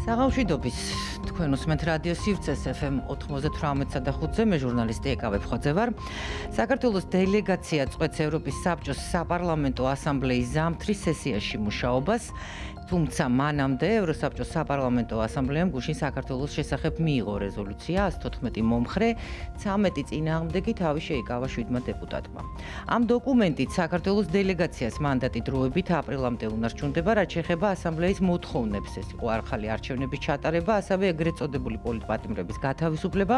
საღამშვიდობის თქვენ უსმენთ რადიო სივრცეს FM 98.5-ზე მე ჟურნალისტი ეკავე ფხოძე ვარ. საქართველოს დელეგაცია წყვეტს ევროპის საბჭოს საპარლამენტო ასამბლეის ზამთრის სესიაში მუშაობას. თუმცა მანამდე ევროსაბჭოს საპარლამენტო ასამბლეამ გუშინ საქართველოს შესახებ მიიღო რეზოლუცია 114 მომხრე, 13 წინააღმდეგი თავი შეიკავა 7 დეპუტატმა. ამ დოკუმენტით საქართველოს დელეგაციას მანდატი დროებით აპრილამდე უნარჩუნდება, რაც შეეხება ასამბლეის მოთხოვნებს. ეს იყო ახალი არჩევნების ჩატარება, ასევე ეგრეთ წოდებული პოლიტპატიმრების გათავისუფლება,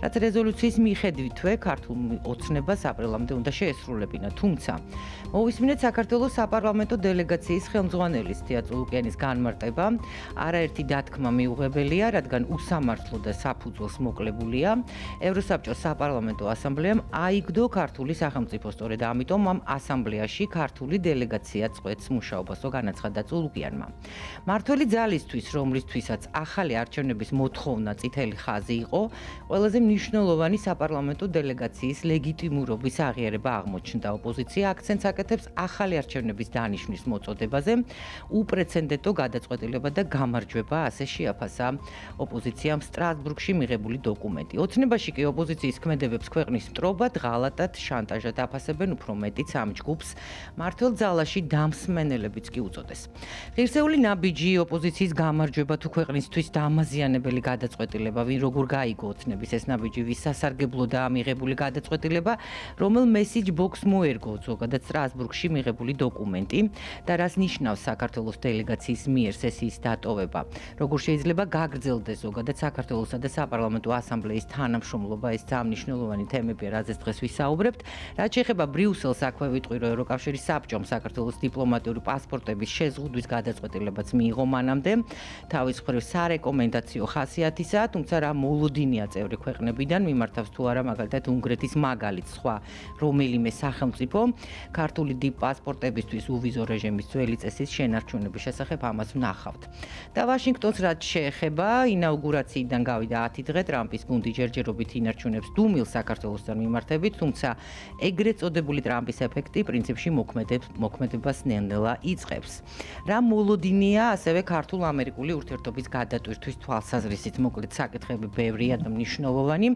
რაც რეზოლუციის მიხედვითვე ქართულ ოცნებას აპრილამდე უნდა შეესრულებინა. თუმცა მოვისმინეთ საქართველოს საპარლამენტო დელეგაციის ხელმძღვანელის ლუკიანის განმარტება, არაერთი დათქმა მიუღებელია, რადგან უსამართლო და საფუძველს მოკლებულია. ევროსაბჭოს საპარლამენტო ასამბლეამ აიგდო ქართული სახელმწიფო, სწორედ ამიტომ ამ ასამბლეაში ქართული დელეგაცია წყვეტს მუშაობასო განაცხადა ლუკიანმა. მართველი ძალისთვის, რომლისთვისაც ახალი არჩევნების მოთხოვნა წითელი ხაზი იყო, ყველაზე მნიშვნელოვანი საპარლამენტო დელეგაციის ლეგიტიმურობის აღიარება აღმოჩნდა. ოპოზიცია აქცენტს აკეთებს ახალი არჩევნების დანიშვნის მოწოდებაზე, უპრეცედენტო გადაწყვეტილება და გამარჯვება, ასე შეაფასა ოპოზიციამ სტრასბურგში მიღებული დოკუმენტი. ოცნებაში კი ოპოზიციის ქმედებებს ქვეყნის მტრობად, ღალატად, შანტაჟად აფასებენ უფრო მეტიც ამ ჯგუფს. მართლ ძალაში დამსმენელებიც კი უწოდეს. ღირსეული ნაბიჯი ოპოზიციის გამარჯვება თუ ქვეყნისთვის დამაზიანებელი გადაწყვეტილება, ვინ როგორ გაიგო ოცნების ეს ნაბიჯი, ვის სასარგებლო და მიღებული გადაწყვეტილება, რომელ message box მოერგო ზოგადად სტრასბურგში მიღებული დოკუმენტი და რას ნიშნავს საქართველოს დელეგაციის მიერ სესიის დატოვება. როგორ შეიძლება გაგრძელდეს ზოგადად საქართველოსა და საპარლამენტო ასამბლეის თანამშრომლობა, ეს ძალიან მნიშვნელოვანი თემებია, რაზეც დღეს ვისაუბრებთ. რაც შეეხება ბრიუსელს, აქვე ვიტყვი, რომ ევროკავშირის საბჭომ საქართველოს დიპლომატიური პასპორტების შეზღუდვის გადაწყვეტილებაც მიიღო მანამდე. თავის მხრივ სარეკომენდაციო ხასიათისაა, თუმცა რა მოლოდინია წევრი ქვეყნებიდან, მიმართავს თუ არა მაგალითად უნგრეთის მაგალითს, სხვა რომელიმე სახელმწიფო ქართული პასპორტებისთვის უვიზო რეჟიმის ძველი წესის შენარჩუნების შესახებ ამას ვნახავთ. და ვაშინგტონს რაც შეეხება, ინაუგურაციიდან გავიდა 10 დღე, ტრამპის გუნდი ჯერჯერობით ინარჩუნებს დუმილს საქართველოსთან მიმართებით, თუმცა ეგრეთ წოდებული ტრამპის ეფექტი პრინციპში მოქმედებას ნელ-ნელა იწყებს. რა მოლოდინია ასევე ქართულ-ამერიკული ურთიერთობის გადატვირთვის თვალსაზრისით, მოკლედ საკითხები ბევრია და მნიშვნელოვანი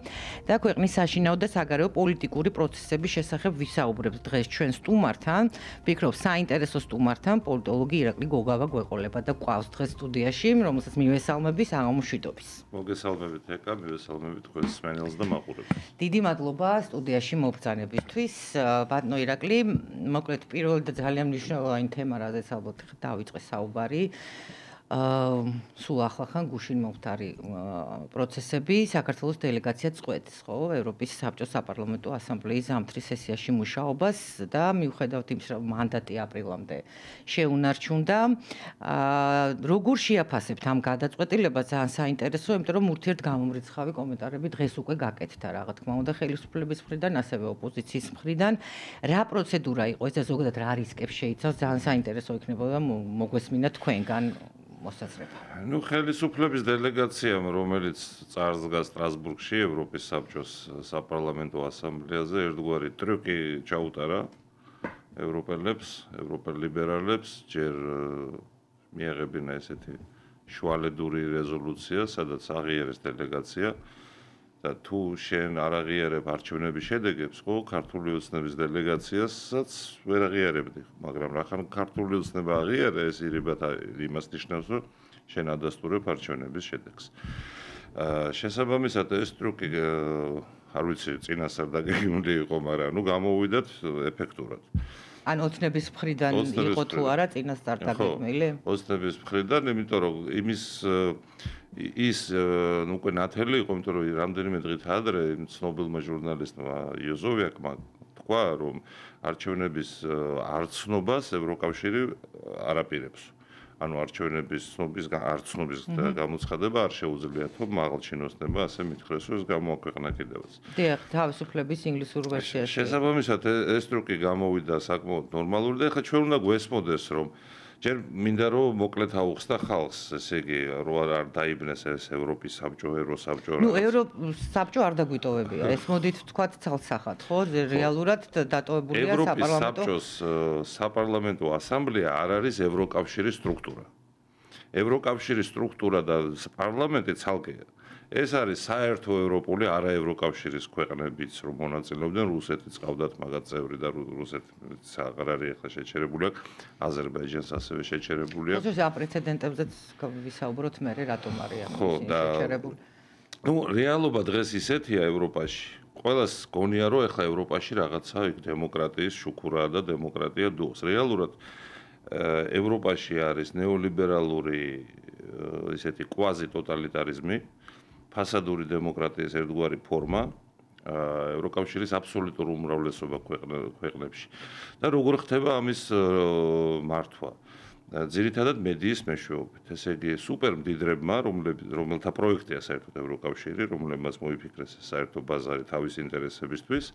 და ქვეყნის საშინაო და საგარეო პოლიტიკური პროცესების შესახებ ვისაუბრებთ დღეს ჩვენ სტუმართან, ვფიქრობ საინტერესო სტუმართან, პოლიტოლოგი ირაკლი გოგავა გვეყოლება და ყავს დღეს სტუდიაში, რომელსაც მივესალმები საღამოშვიდობის. მოგესალმებით ეკა, მივესალმებით თქვენს მსმენელს და მაყურებელს. დიდი მადლობა სტუდიაში მობრძანებისთვის. ბატონო ირაკლი, მოკლედ პირველი და ძალიან მნიშვნელოვანი თემა, რაზეც ალბათ დავიწყე საუბარი. სულ ახლახან გუშინ მომხდარი პროცესები საქართველოს დელეგაცია წყვეტს, ხო, ევროპის საბჭოს საპარლამენტო ასამბლეის ზამთრის სესიაში მუშაობას და მიუხედავად იმის, რომ მანდატი აპრილამდე შეუნარჩუნდა, როგორ შეაფასებთ ამ გადაწყვეტილებას, ძალიან საინტერესოა, იმიტომ რომ ურთიერთგამომრიცხავი კომენტარები დღეს უკვე გაკეთდა, რა თქმა უნდა, ხელისუფლების მხრიდან, ასევე ოპოზიციის მხრიდან. რა პროცედურა იყო ეს და ზოგადად რა რისკებს შეიცავს, ძალიან საინტერესო იქნებოდა მოგვესმინა თქვენგან. ნუ ხელისუფლების დელეგაციამ, რომელიც წარსდგა სტრასბურგში ევროპის საბჭოს საპარლამენტო ასამბლეაზე, ერთგვარი ტრიუკი ჩაუტარა ევროპელებს, ევროპელ ლიბერალებს, ჯერ მიეღებინა ესეთი შუალედური რეზოლუცია, სადაც აღიარეს დელეგაცია და თუ შენ არ აღიარებ არჩევნების შედეგებს, ხო, ქართული ოცნების დელეგაციასაც ვერ აღიარებდი, მაგრამ რახან ქართული ოცნება აღიარა, ეს ირიბად იმას ნიშნავს, რომ შენ ადასტურებ არჩევნების შედეგს. შესაბამისად ეს ტრიუკი არ ვიცი, წინასწარ დაგეგმილი იყო, მაგრამ ნუ გამოვიდათ ეფექტურად. ან ოცნების მხრიდან იყო თუ არა წინასწარ დაგეგმილი? ოცნების მხრიდან, იმიტომ რომ ის უკვე ნათელი იყო, იმიტომ რომ რამდენიმე დღით ადრე ცნობილმა ჟურნალისტმა იოზოვიაკმა თქვა, რომ არჩევნების არცნობას ევროკავშირი არ აპირებს. ანუ არჩევნების არცნობის გამოცხადება არ შეუძლია, თუ მაღალჩინოსნება ასე მითხრეს, რომ ეს გამოაქვეყნა კიდევაც. დიახ, თავისუფლების ინგლისურ ვერსიაში. შესაბამისად ეს ტრიუკი გამოვიდა საკმაოდ ნორმალური და ეხლა ჩვენ უნდა გვესმოდეს, რომ ჯერ მინდა რომ მოკლედ აუხსნა ხალხს, ესე იგი რო არ დაიბნეს ეს ევროპის საბჭო, ევროსაბჭო. ნუ ევროსაბჭო არ დაგვიტოვებია. ეს მოდით ვთქვათ ცალსახად, ხო? რეალურად დატოვებულია საპარლამენტო. ევროპის საბჭოს საპარლამენტო ასამბლეა არ არის ევროკავშირის სტრუქტურა. ევროკავშირის სტრუქტურა და პარლამენტი ცალკეა. ეს არის საერთო ევროპული არაევროკავშირის ქვეყნებიც რომ მონაწილეობდნენ, რუსეთიც ყავდათ მაგათ წევრი და რუსეთიც აღარ არის ახლა შეჩერებული აქვს, აზერბაიჯანს ასევე შეჩერებული აქვს. ხოთოს აპრეცედენტებზეც ვისაუბროთ მე რატომ არის შეჩერებული. ნუ რეალობა დღეს ისეთია ევროპაში. ყველას გონია რომ ახლა ევროპაში რაღაცა დემოკრატიის შუქურაა და დემოკრატია დუოს. რეალურად ევროპაში არის ნეოლიბერალური ისეთი კვაზი ტოტალიტარიზმი, ფასადური დემოკრატიის ერთგვარი ფორმა ევროკავშირის აბსოლუტურ უმრავლესობა ქვეყნებში. და როგორ ხდება ამის მართვა? ძირითადად მედიის მეშვეობით. ესე იგი, სუპერ მდიდრებმა, რომელთა პროექტია საერთოდ ევროკავშირი, რომლებმაც მოიფიქრეს საერთო ბაზარი თავის ინტერესებისთვის,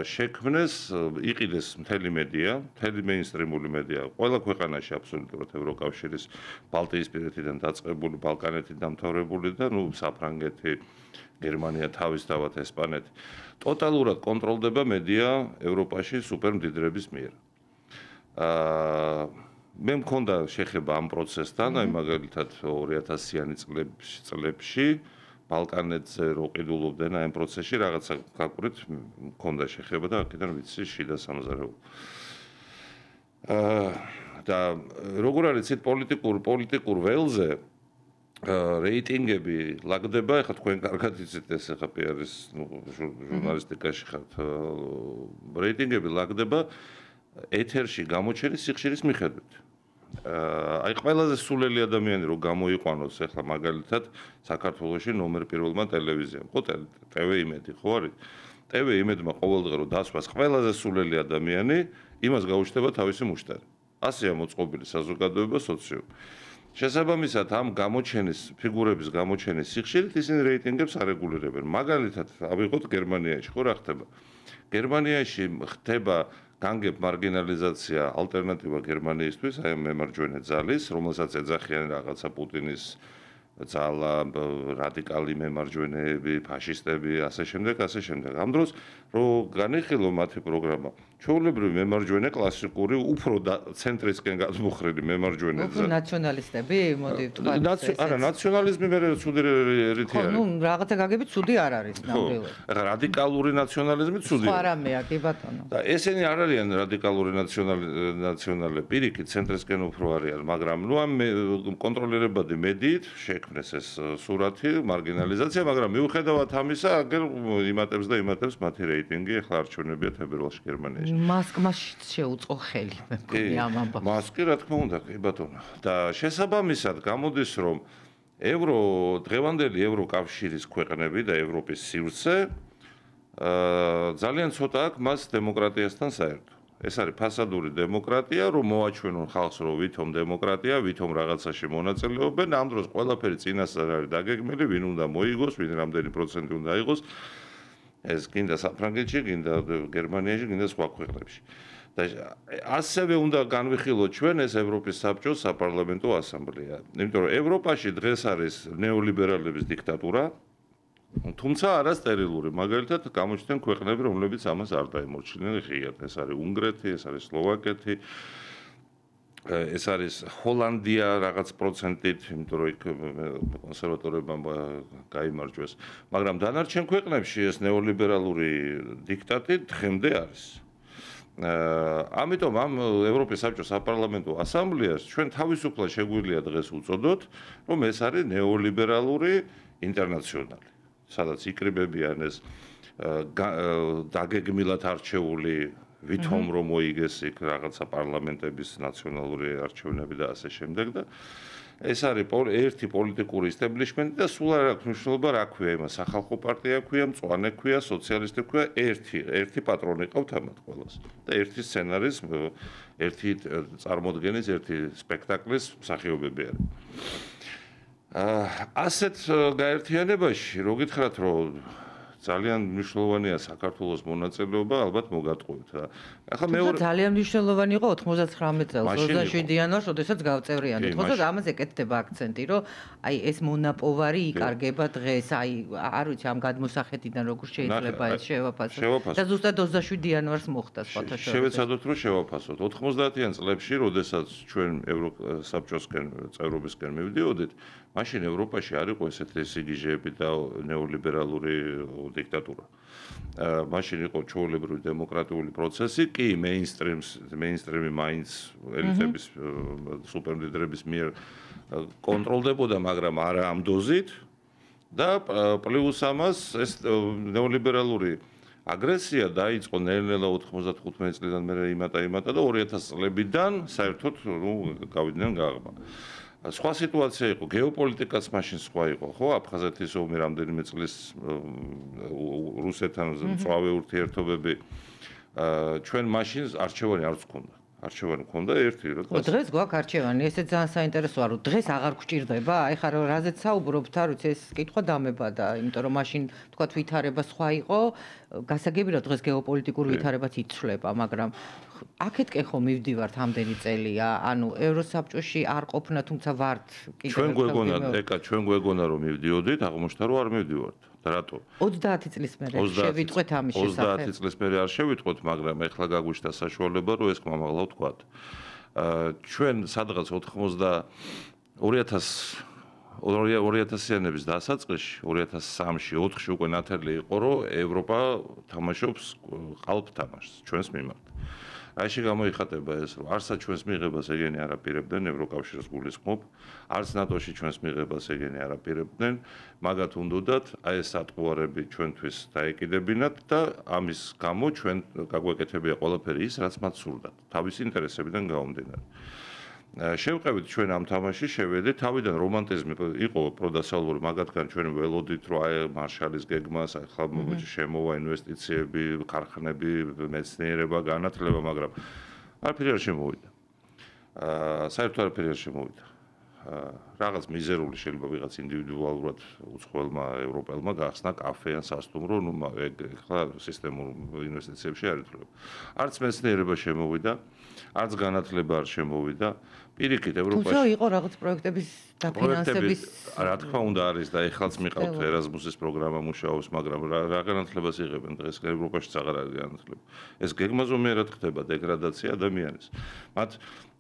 შექმნეს, იყიდეს მთელი მედია, მთელი მეინსტრიმული მედია, ყველა ქვეყანაში აბსოლუტურად ევროკავშირის ბალტიისპირეთიდან დაწყებული, ბალკანეთით დამთავრებული და საფრანგეთი, გერმანია თავისთავად ესპანეთი. ტოტალურად კონტროლდება მედია ევროპაში სუპერ მდიდრების მიერ. მე მქონდა შეხება ამ პროცესთან, აი მაგალითად 2000-იანი წლებში ბალკანეთზე რო ყიდულობდნენ აი ამ პროცესში რაღაცა გაკვრით მქონდა შეხება და აქედან ვიცი შიდა სამზარეულო. და როგორ არის ცით პოლიტიკურ ველზე რეიტინგები ლაგდება, ეხლა თქვენ კარგად იცით ეს ეხლა პიარის ჟურნალისტიკაში ხართ, რეიტინგები ლაგდება ეთერში გამოჩენის სიხშირის მიხედვით. აი ყველაზე სულელი ადამიანი რო გამოიყვანოს ახლა მაგალითად საქართველოში ნომერ პირველმა ტელევიზიამ. ხო TV-იმედი ხო არის? TV-იმედმა ყოველდღე რო დასვას ყველაზე სულელი ადამიანი, იმას გაუჩნდება თავისი მუშტარი. ასეა მოწყობილი საზოგადოება სოციუმი. შესაბამისად ამ გამოჩენის ფიგურების გამოჩენის სიხშირით ისინი რეიტინგებს არეგულირებენ. მაგალითად, ავიღოთ გერმანიაში, ხო რა ხდება? გერმანიაში ხდება განგებ მარგინალიზაცია ალტერნატივა გერმანიისთვის, აი მემარჯვენე ძალის, რომელსაც ეძახიან რაღაცა პუტინის ძალა, რადიკალი მემარჯვენეები, ფაშისტები, ასე შემდეგ. ამ დროს რო განიხილო მათი პროგრამა, ჩვეულებრივი მემარჯვენე კლასიკური, უფრო ცენტრისკენ გადმოხრილი მემარჯვენე უფრო ნაციონალისტები, მოდი ვთქვათ. არა, ნაციონალიზმი მე ცუდი რითი არის. ხო, რაღაცა გაგებით ცუდი არ არის ნამდვილად. ხო, რადიკალური ნაციონალიზმი ცუდია. სხვა რამეა, კი ბატონო. და ესენი არ არიან რადიკალური ნაციონალები, პირიქით ცენტრისკენ უფრო არიან, მაგრამ ნუ ამ კონტროლირებადი მედიით შექმნეს ეს სურათი, მარგინალიზაცია, მაგრამ მიუხედავად ამისა, აგერ იმატებს მათი რეიტინგი, ახლა არჩევნებია თებერვალში გერმანიაში. მასკმა შეუწყო ხელი, მე მგონი ამ ამბავს. მასკი რა თქმა უნდა, კი ბატონო. და შესაბამისად გამოდის, რომ დღევანდელი ევროკავშირის ქვეყნები და ევროპის სივრცე ძალიან ცოტა აქვს მას დემოკრატიასთან საერთო. ეს არის ფასადური დემოკრატია, რომ მოაჩვენონ ხალხს, რომ ვითომ დემოკრატია, ვითომ რაღაცაში მონაწილეობენ, ამ დროს ყველაფერი წინასწარ არის დაგეგმილი, ვინ უნდა მოიგოს, ვინ რამდენი პროცენტი უნდა აიღოს. ეს გინდა საფრანგეთში, გინდა გერმანიაში, გინდა სხვა ქვეყნებში. და ასევე უნდა განვიხილოთ ჩვენ ეს ევროპის საბჭოს საპარლამენტო ასამბლეა. იმიტომ რომ ევროპაში დღეს არის ნეოლიბერალების დიქტატურა, თუმცა არა სტერილური. მაგალითად, გამოჩნდნენ ქვეყნები, რომლებიც ამას არ დაემორჩილებენ ღიად. ეს არის უნგრეთი, ეს არის სლოვაკეთი, ეს არის ჰოლანდია რაღაც პროცენტით, იმიტომ რომ იქ კონსერვატორებმა გაიმარჯვეს. მაგრამ დანარჩენ ქვეყნებში ეს ნეოლიბერალური დიქტატი დღემდე არის. ამიტომ ამ ევროპის საბჭოს საპარლამენტო ასამბლეას ჩვენ თავისუფლად შეგვიძლია დღეს უწოდოთ, რომ ეს არის ნეოლიბერალური ინტერნაციონალი. სადაც იკრიბებიან ეს დაგეგმილად არჩეული ვითომ რომ მოიგეს იქ რაღაცა პარლამენტების ნაციონალური არჩევნები და ასე შემდეგ და ეს არის ერთი პოლიტიკური ისტებლიშმენტი და სულ არ აქვს მნიშვნელობა რა ქვია იმას სახალხო პარტია ქვია, მწვანე ქვია, სოციალისტი ქვია, ერთი პატრონი ყავთ ამათ ყველას და ერთი სცენარის, ერთი წარმოდგენის, ერთი სპექტაკლის მსახიობები არის. ასეთ გაერთიანებაში, რო გითხრათ, რომ ძალიან მნიშვნელოვანია საქართველოს მონაწილეობა, ალბათ მოგატყუებთ რა. ახლა მეორე ძალიან მნიშვნელოვანი იყო 99 წელს 27 იანვარს, როდესაც გავწევრიანეთ. ხო და ამაზე ეკეთდება აქცენტი, რომ აი ეს მონაპოვარი იკარგება დღეს, აი არ ვიცი ამ გადმოსახედიდან როგორ შეიძლება ეს შევაფასოთ. და ზუსტად 27 იანვარს მოხდა სხვათა შორის. შევეცადოთ რომ შევაფასოთ. 90-იან წლებში, როდესაც ჩვენ ევროსაბჭოსკენ წევრობისკენ მივდიოდით, მაშინ ევროპაში არ იყო ესეთი სიგიჟეები და ნეოლიბერალური დიქტატურა. მაშინ იყო ჩვეულებრივი დემოკრატიული პროცესი, კი მეინსტრიმი მაინც ელიტების სუპერმდიდრების მიერ კონტროლდებოდა, მაგრამ არა ამ დოზით და პლუს ამას ეს ნეოლიბერალური აგრესია დაიწყო ნელ-ნელა 95 წლიდან მერე იმატა და 2000 წლებიდან საერთოდ გავიდნენ გაღმა. სხვა სიტუაცია იყო, გეოპოლიტიკაც მაშინ სხვა იყო, ხო? აფხაზეთის ომი რამდენიმე წლის რუსეთთან მწვავე ურთიერთობები. ჩვენ მაშინ არჩევანი არც გქონდა. არჩევანი გქონდა ერთი როდესაც. დღეს გვაქვს არჩევანი, ესე ძალიან საინტერესოა, რომ დღეს აღარ გვჭირდება, აი ხარ რაზეც საუბრობთ, არ ვიცი, ეს კითხვა დამებადა, იმიტომ რომ მაშინ თქვა ვითარება სხვა იყო, გასაგებია დღეს გეოპოლიტიკური ვითარებაც იცვლება, მაგრამ აქეთკენ ხო მივდივართ ამდენი წელია, ანუ ევროსაბჭოში არ ყოფნა, თუმცა ვართ კიდევ ჩვენ გვეგონა რომ მივდიოდით, აღმოჩნდა რომ არ მივდივართ. და რატო? 30 წლის მერე შევიტყვეთ ამის შესახებ. 30 წლის მერე არ შევიტყვეთ, მაგრამ ეხლა გაგვიშთა საშუალება რომ ეს კმამაღლა ვთქვათ. ჩვენ სადღაც 2000-იანების დასაწყისში, 2003-ში, 4-ში უკვე ნათელი იყო, რომ ევროპა თამაშობს ყალბ თამაშს ჩვენს მიმართ. აიში გამოიხატება ეს, რომ არცა ჩვენს მიღებას ეგენი არ აპირებდნენ ევროკავშირს გულისხმობ, არც ნატოში ჩვენს მიღებას ეგენი არ აპირებდნენ, მაგათ უნდათ აი ეს სატყუარები ჩვენთვის დაეკიდებინათ და ამის გამო ჩვენ გაგვეკეთებია ყველაფერი ის, რაც მათ სურდათ, თავის ინტერესებიდან გამომდინარე. შევყევით ჩვენ ამ თამაში, შევედით, თავიდან რომანტიზმი იყო პროდასალური, მაგათგან ჩვენ ველოდით, რომ აი მარშალის გეგმას, ახლა შემოვა ინვესტიციები, ქარხნები, მეცნიერება, განათლება, მაგრამ არაფერი არ შემოვიდა. საერთოდ არაფერი არ შემოვიდა. რაღაც მიზერული შეიძლება ვიღაც ინდივიდუალურად უცხოელმა ევროპელმა გაახსნა კაფე ან სასტუმრო, ნუ ახლა სისტემურ ინვესტიციებში არ ითვლება. არც მეცნიერება შემოვიდა, არც განათლება არ შემოვიდა. პირიქით ევროპაში. თუმცა იყო რაღაც პროექტების დაფინანსების რა თქმა უნდა არის და ეხლაც მიყავთ ერაზმუსის პროგრამა მუშაობს, მაგრამ რა განათლებას იღებენ დღეს ევროპაშიც აღარ არის განათლება. ეს გეგმაზომიერად ხდება დეგრადაცია ადამიანის. მათ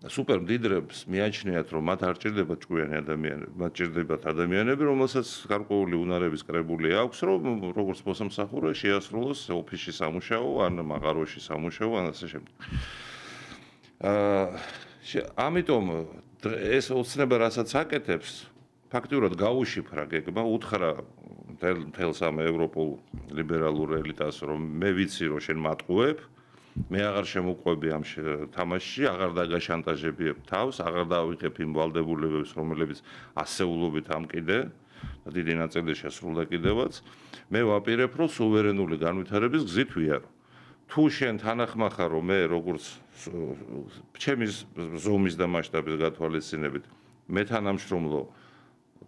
სუპერ მდიდრებს მიაჩნიათ, რომ მათ არ ჭირდება ჭკვიანი ადამიანები, მათ ჭირდებათ ადამიანები, რომელსაც გარკვეული უნარების კრებული აქვს, რომ როგორც მოსამსახურე შეასრულოს ოფისში სამუშაო, ან მაღაროში სამუშაო, ან ასე შემდეგ. ამიტომ ეს ოცნება რასაც აკეთებს, ფაქტიურად გაუშიფრა გეგმა, უთხრა მთელს ამ ევროპულ ლიბერალურ ელიტას, რომ მე ვიცი, რომ შენ მატყუებ, მე აღარ შემოყვები ამ თამაშში, აღარ დაგაშანტაჟებიებ თავს, აღარ დავიღებ იმ ვალდებულებებს, რომლებიც ასეულობით ამკიდე და დიდი ნაწილი შესრულდა კიდევაც. მე ვაპირებ, რომ სუვერენული განვითარების გზით ვიარო. თუ შენ თანახმახარ, რომ მე როგორც ჩემი ზომის და მასშტაბის გათვალისწინებით მე თანამშრომლო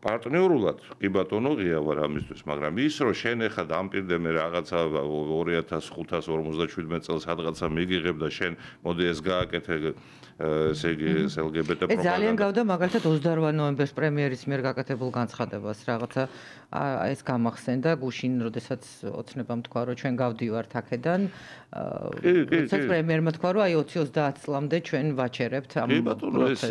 პარტნიორულად კი ბატონო ღია ვარ ამისთვის, მაგრამ ის რომ შენ ეხლა დამპირდე მე რაღაცა 2557 წელს სადღაცა მიგიღებ და შენ მოდი ეს გააკეთე ესე იგი ეს LGBT პროპაგანდა. ძალიან გავდა მაგალითად 28 ნოემბერს პრემიერის მიერ გაკეთებულ განცხადებას რაღაცა ეს გამახსენდა გუშინ, როდესაც ოცნებამ თქვა, რომ ჩვენ გავდივართ აქედან. როდესაც პრემიერმა თქვა, რომ აი 20-30 წლამდე ჩვენ ვაჩერებთ ამ პროცესს. კი ბატონო, ეს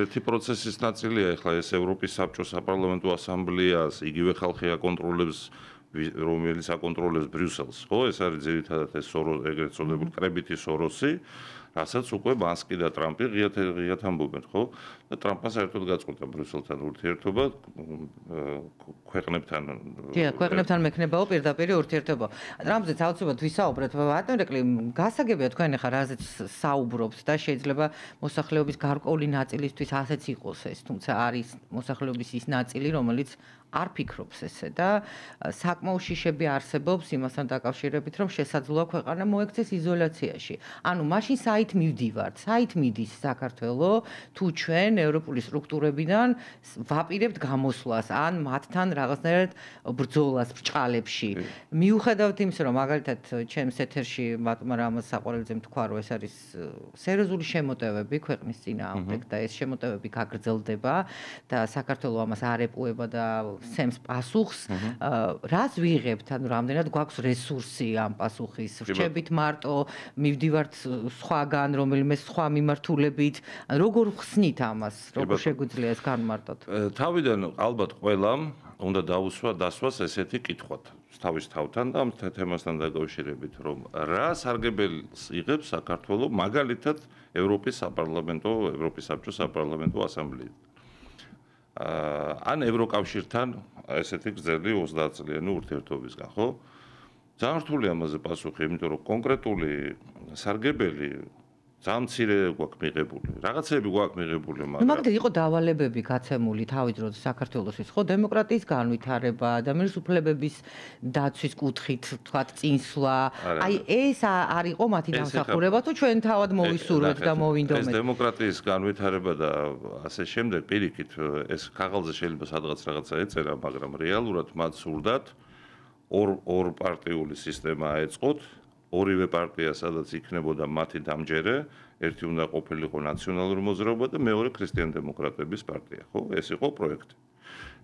ერთი პროცესის ნაწილია ეხლა ეს ევროპის საბჭოს საპარლამენტო ასამბლეას, იგივე ხალხი აკონტროლებს რომელიც აკონტროლებს ბრიუსელს, ხო? ეს არის ძირითადად ეს ეგრეთ წოდებული კრებითი სოროსი, რასაც უკვე მასკი და ტრამპი ღიად ამბობენ, ხო? და ტრამპმა საერთოდ გაწყვეტა ბრიუსელთან ურთიერთობა ქვეყნებთან. ქვეყნებთან მექნებაო პირდაპირ ურთიერთობა. ტრამპზეც აუცილებლად ვისაუბრეთ, ბატონ რეკლი, გასაგებია თქვენ ახლა რაზეც საუბრობთ და შეიძლება მოსახლეობის გარკვეული ნაწილისთვის ასეც იყოს ეს, თუმცა არის მოსახლეობის ის ნაწილი, რომელიც არ ფიქრობს ესე და საკმაო შიშები არსებობს იმასთან დაკავშირებით, რომ შესაძლოა ქვეყანა მოექცეს იზოლაციაში. ანუ მაშინ საით მივდივართ, საით მიდის საქართველო, თუ ჩვენ ევროპული სტრუქტურებიდან ვაპირებთ გამოსვლას ან მათთან რაღაცნაირად ბრძოლას ბრჭყალებში. მიუხედავად იმისა, რომ მაგალითად ჩემს ეთერში ბატონმა რამაზ საყვარელიძემ თქვა, რომ ეს არის სერიოზული შემოტევები ქვეყნის წინააღმდეგ და ეს შემოტევები გაგრძელდება და საქართველო ამას არ ეპუება და სცემს პასუხს. რას ვიღებთ, ანუ რამდენად გვაქვს რესურსი ამ პასუხის? რჩებით მარტო, მივდივართ სხვაგან, რომელიმე სხვა მიმართულებით, როგორ ხსნით ამას, როგორ შეგვიძლია ეს განმარტოთ? თავიდან ალბათ ყველამ უნდა დასვას ესეთი კითხვათ თავის თავთან და ამ თემასთან დაკავშირებით, რომ რა სარგებელს იღებს საქართველო მაგალითად ევროპის საბჭოს საპარლამენტო ასამბლეიდან. ან ევროკავშირთან ესეთი გრძელი 30 წლიანი ურთიერთობისგან, ხო? ძალიან რთული ამაზე პასუხი, იმიტომ რომ კონკრეტული სარგებელი ძალიან მცირე გვაქვს მიღებული. რაღაცები გვაქვს მიღებული, მაგრამ მაგალითად იყო დავალებები გაცემული თავის დროზე საქართველოსთვის, ხო, დემოკრატიის განვითარება, ადამიანის უფლებების დაცვის კუთხით, თქვათ, წინსვლა. აი ეს არ იყო მათი დამსახურება, თუ ჩვენ თავად მოვისურვეთ და მოვინდომეთ. ეს დემოკრატიის განვითარება და ასე შემდეგ პირიქით ეს ქაღალდზე შეიძლება სადღაც რაღაცა ეწერა, მაგრამ რეალურად მათ სურდათ ორ პარტიული სისტემა აეწყოთ. ორივე პარტია სადაც იქნებოდა მათი დამჯერე, ერთი უნდა ყოფილიყო ნაციონალური მოძრაობა და მეორე ქრისტიან-დემოკრატების პარტია, ხო? ეს იყო პროექტი.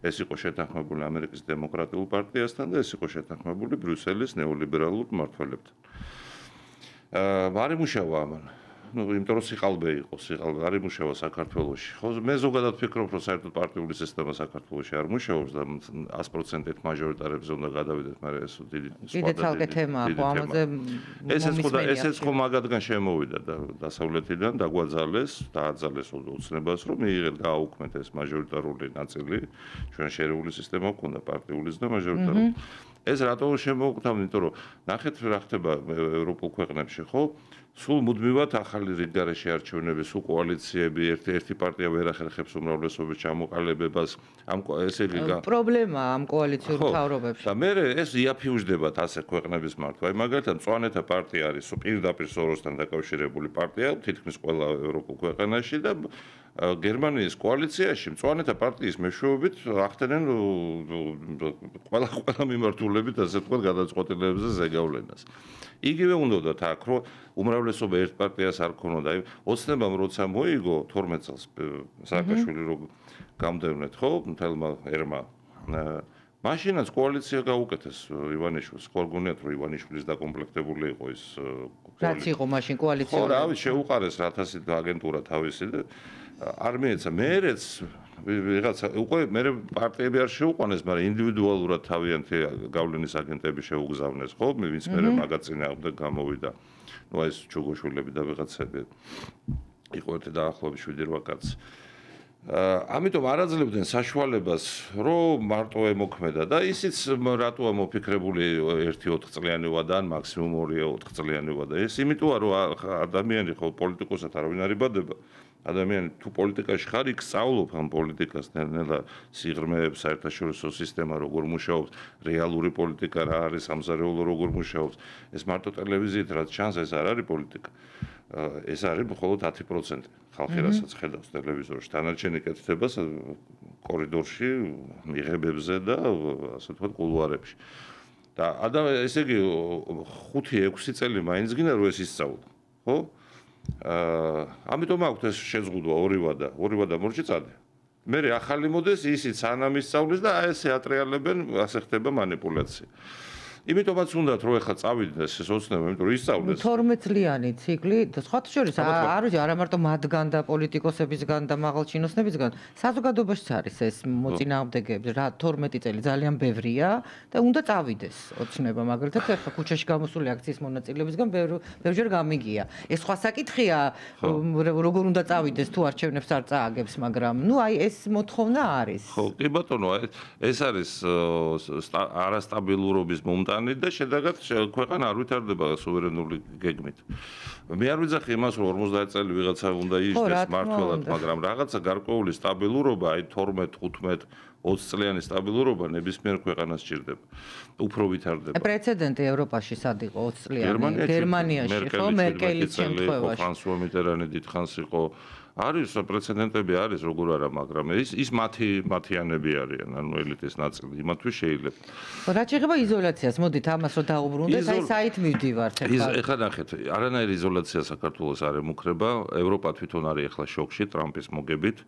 ეს იყო შეთანხმებული ამერიკის დემოკრატიულ პარტიასთან და ეს იყო შეთანხმებული ბრიუსელის ნეოლიბერალურ მმართველებთან. არ იმუშავა ამან. იმიტომ რომ სიყალბე არ იმუშავა საქართველოში. ხო, მე ზოგადად ფიქრობ, რომ საერთოდ პარტიული სისტემა საქართველოში არ მუშაობს და 100%-ით მაჟორიტარებზე უნდა გადავიდეთ, მაგრამ ეს დიდი სხვა თალკე თემაა, ხო, ამაზე ესეც ხო მაგადგან შემოვიდა და დასავლეთიდან დააძალეს ოცნებას, რომ მიიღეთ გააუქმეთ ეს მაჟორიტარული ნაწილი, ჩვენ შერეული სისტემა გვქონდა პარტიულის და მაჟორიტარული. ეს რატო შემოგვხვდა, იმიტომ რომ ნახეთ რა ხდება ევროპულ ქვეყნებში, ხო? სულ მუდმივად ახალი რიგგარეშე არჩევნების კოალიციები, ერთი პარტია ვერ ახერხებს უმრავლესობის ჩამოყალიბებას, ესე იგი პრობლემაა ამ კოალიციურ მთავრობებში. და მე ეს იაფიუჟდებათ ასე ქვეყნების მართვა. აი მაგალითად მწვანეთა პარტია არის პირდაპირ სოროსთან დაკავშირებული პარტია, თითქმის ყველა ევროპულ ქვეყანაში და გერმანიის კოალიციაში მწვანეთა პარტიის მეშვეობით ახდენენ ყველა მიმართულებით ასე ვთქვათ გადაწყვეტილებებზე ზეგავლენას. იგივე უნდათ აქ რომ უმრავლესობა ერთ პარტიას არ ქონოდა. აი ოცნებამ როცა მოიგო 12 წელს სააკაშვილი რო გამდევნეთ, ხო, მთელმა ერმა. მაშინაც კოალიცია გაუკეთეს ივანიშვილს. ხო, გონიათ რომ ივანიშვილის დაკომპლექტებული იყო ის კოალიცია. რაც იყო მაშინ კოალიცია. ხო, რავი, შეუყარეს 1000 აგენტურა თავისი და არ მიეცა მეერეც ვიღაცა უკვე მე პარტიები არ შეუყვანეს, მაგრამ ინდივიდუალურად თავიანთი გავლენის აგენტები შეუგზავნეს, ხო? ვინც მე მაგაწინააღმდეგ გამოვიდა. ნუ ეს ჩუგოშვილები და ვიღაცები იყო ერთი დაახლოებით 7-8 კაცი. ამიტომ არ აძლევდნენ საშუალებას, რომ მარტო ემოქმედა და ისიც რატოა მოფიქრებული 1-4 წლიანი ვადა ან მაქსიმუმ 2-4 წლიანი ვადა. ეს იმიტოა, რომ ადამიანი ხო პოლიტიკოსად არავინ არ იბადება. ადამიანი თუ პოლიტიკაში ხარ, იქ სწავლობ ამ პოლიტიკას, ნელა სიღრმეებს, საერთაშორისო სისტემა როგორ მუშაობს, რეალური პოლიტიკა რა არის, სამზარეულო როგორ მუშაობს. ეს მარტო ტელევიზიით რაც ჩანს, ეს არ არის პოლიტიკა. ეს არის მხოლოდ 10% ხალხი რასაც ხედავს ტელევიზორში, დანარჩენი კეთდება კორიდორში, მიღებებზე და ასე ვთქვათ, კულუარებში. და ესე იგი 5-6 წელი მაინც გინდა რომ ეს ისწავლო, ხო? ამიტომ აქვს ეს შეზღუდვა ორი ვადა მორჩი წადე. მე ახალი მოდეს ისიც სანამ ისწავლის და აი ესე ატრიალებენ, ასე ხდება манипуляცია. იმიტომაც უნდათ რომ ეხლა წავიდეს ეს ოცნება, იმიტომ რომ ისწავლეს 12 წლიანი ციკლი და სხვა შორის არ ვიცი, არა მარტო მათგან და პოლიტიკოსებისგან და მაღალჩინოსნებისგან, საზოგადოებაშიც არის ეს მოწინააღმდეგეები, რა 12 წელი ძალიან ბევრია და უნდა წავიდეს ოცნება, მაგალითად ეხლა ქუჩაში გამოსული აქციის მონაწილეებისგან ბევრჯერ გამიგია. ეს სხვა საკითხია, როგორ უნდა წავიდეს თუ არჩევნებს არ წააგებს, მაგრამ ნუ აი ეს მოთხოვნა არის. ხო, კი ბატონო, ეს არის არასტაბილურობის მომტანი სპონტანით და შედეგად ქვეყანა არ ვითარდება სუვერენული გეგმით. მე არ ვიძახი იმას, რომ 50 წელი ვიღაცა უნდა იჯდეს მართლად, მაგრამ რაღაცა გარკვეული სტაბილურობა, აი 12, 15, 20 წლიანი სტაბილურობა ნებისმიერ ქვეყანას სჭირდება. უფრო ვითარდება. პრეცედენტი ევროპაში სად იყო 20 წლიანი? გერმანიაში, ხო, მერკელის შემთხვევაში. ფრანსუა მიტერანი დიდხანს იყო. არის პრეცედენტები არის როგორ არა, მაგრამ ის მათიანები არიან, ანუ ელიტის ნაწილი, იმათვე შეიძლება. რა შეიძლება იზოლაციას? მოდით ამას რომ დაუბრუნდეთ, აი საით მივდივართ ახლა. ეხლა ნახეთ, არანაირი იზოლაცია საქართველოს არ ემუქრება. ევროპა თვითონ არის ახლა შოკში ტრამპის მოგებით.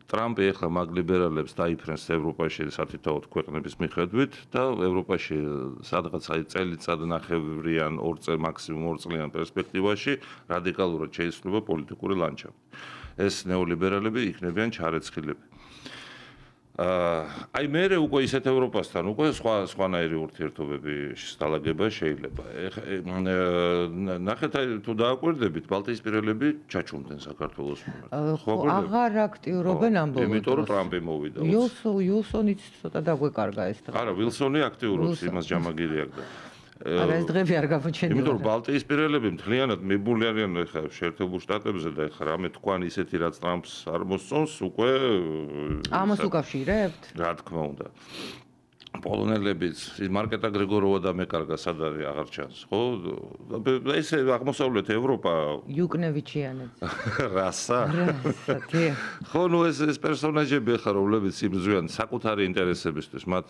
ტრამპი ახლა მაგ ლიბერალებს დაიფრენს ევროპაში სათითაოდ ქვეყნების მიხედვით და ევროპაში სადღაც აი წელიწად ნახევრიან 2 მაქსიმუმ 2 წლიან პერსპექტივაში რადიკალურად შეიცვლება პოლიტიკური ლანდშაფტი. ეს ნეოლიბერალები იქნებიან ჩარეცხილები. აი მე უკვე ისეთ ევროპასთან უკვე სხვანაირი ურთიერთობები შესაძლებლობა შეიძლება. ნახეთ აი თუ დააკვირდებით ბალტიისპირელები ჩაჩუმდნენ საქართველოს მიმართ. აღარ აქტიურობენ ამ ბოლოს. იმიტომ რომ ტრამპი მოვიდა. უილსონიც ცოტა დაგვეკარგა ეს დღე. არა, ვილსონი აქტიურობს, იმას ჯამაგირი აქვს. არა ეს დღეები არ გამოჩენილა. იმიტომ რომ ბალტიისპირელები მთლიანად მიბული არიან ხა შეერთებულ შტატებზე და ხა რამე თქვან ისეთი რაც ტრამპს არ მოსწონს უკვე ამას უკავშირებთ? რა თქმა უნდა. პოლონელებიც ის მარკეტა გრიგოროვა და მეკარგა სად არის აღარ ჩანს, ხო? ესე აღმოსავლეთ ევროპა იუკნევიჩიანიც. რასა? რასა? ხო, ნუ ეს პერსონაჟები ხარ, რომლებიც იბრძვიან საკუთარი ინტერესებისთვის, მათ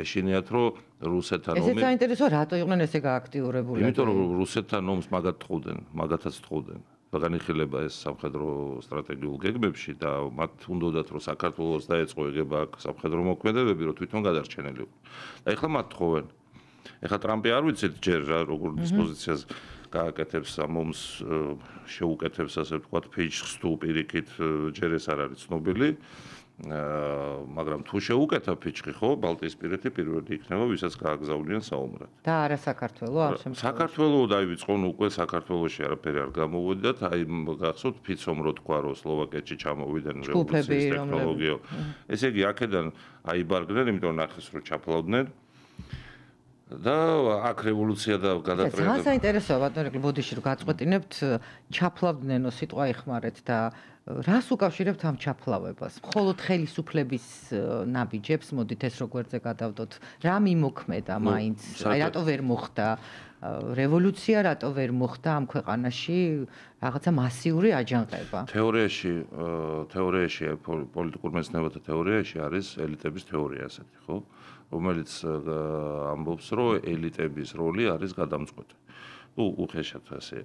ეშინიათ, რომ რუსეთთან ომი. ესეც საინტერესოა, რატო იყვნენ ესე გააქტიურებული? იმიტომ რომ რუსეთთან ომს მაგათაც თხოვდნენ. განიხილება ეს სამხედრო სტრატეგიულ გეგმებში და მათ უნდათ რომ საქართველოს დაეწყო ეგება აქ სამხედრო მოქმედებები რომ თვითონ გადარჩენილი. და ეხლა მათ თხოვენ. ეხლა ტრამპი არ ვიცით ჯერ რა როგორ დისპოზიციას გააკეთებს ამ ომს შეუკეთებს ასე ვთქვათ ფიჩს თუ პირიქით ჯერ ეს არ არის ცნობილი. მაგრამ თუ შეუკეთა ფიჩხი ხო ბალტიისპირეთი პირველი იქნება ვისაც გააგზავნიან საომრად. და არა საქართველო ამ შემთხვევაში. საქართველო დაივიწყონ უკვე საქართველოში არაფერი არ გამოვიდათ, აი გახსოვთ ფიცომ რო თქვა რომ სლოვაკეთში ჩამოვიდნენ რევოლუციის ტექნოლოგია. ესე იგი აქედან აიბარგნენ, იმიტომ ნახეს რომ ჩაფლავდნენ. და აქ რევოლუცია და გადატრიალება. ძალიან საინტერესოა ბატონო, ბოდიში რომ გაწყვეტინებთ ჩაფლავდნენო სიტყვა ეხმარეთ და რას უკავშირებთ ამ ჩაფლავებას? მხოლოდ ხელისუფლების ნაბიჯებს მოდით ეს როგვერზე გადავდოთ. რა მიმოქმედა მაინც? აი რატო ვერ მოხდა რევოლუცია, რატო ვერ მოხდა ამ ქვეყანაში რაღაცა მასიური აჯანყება? თეორიაში პოლიტიკურ მეცნიერებათა თეორიაში არის ელიტების თეორია ასეთი, ხო? რომელიც ამბობს, რომ ელიტების როლი არის გადამწყვეტი. უხეშად ასე.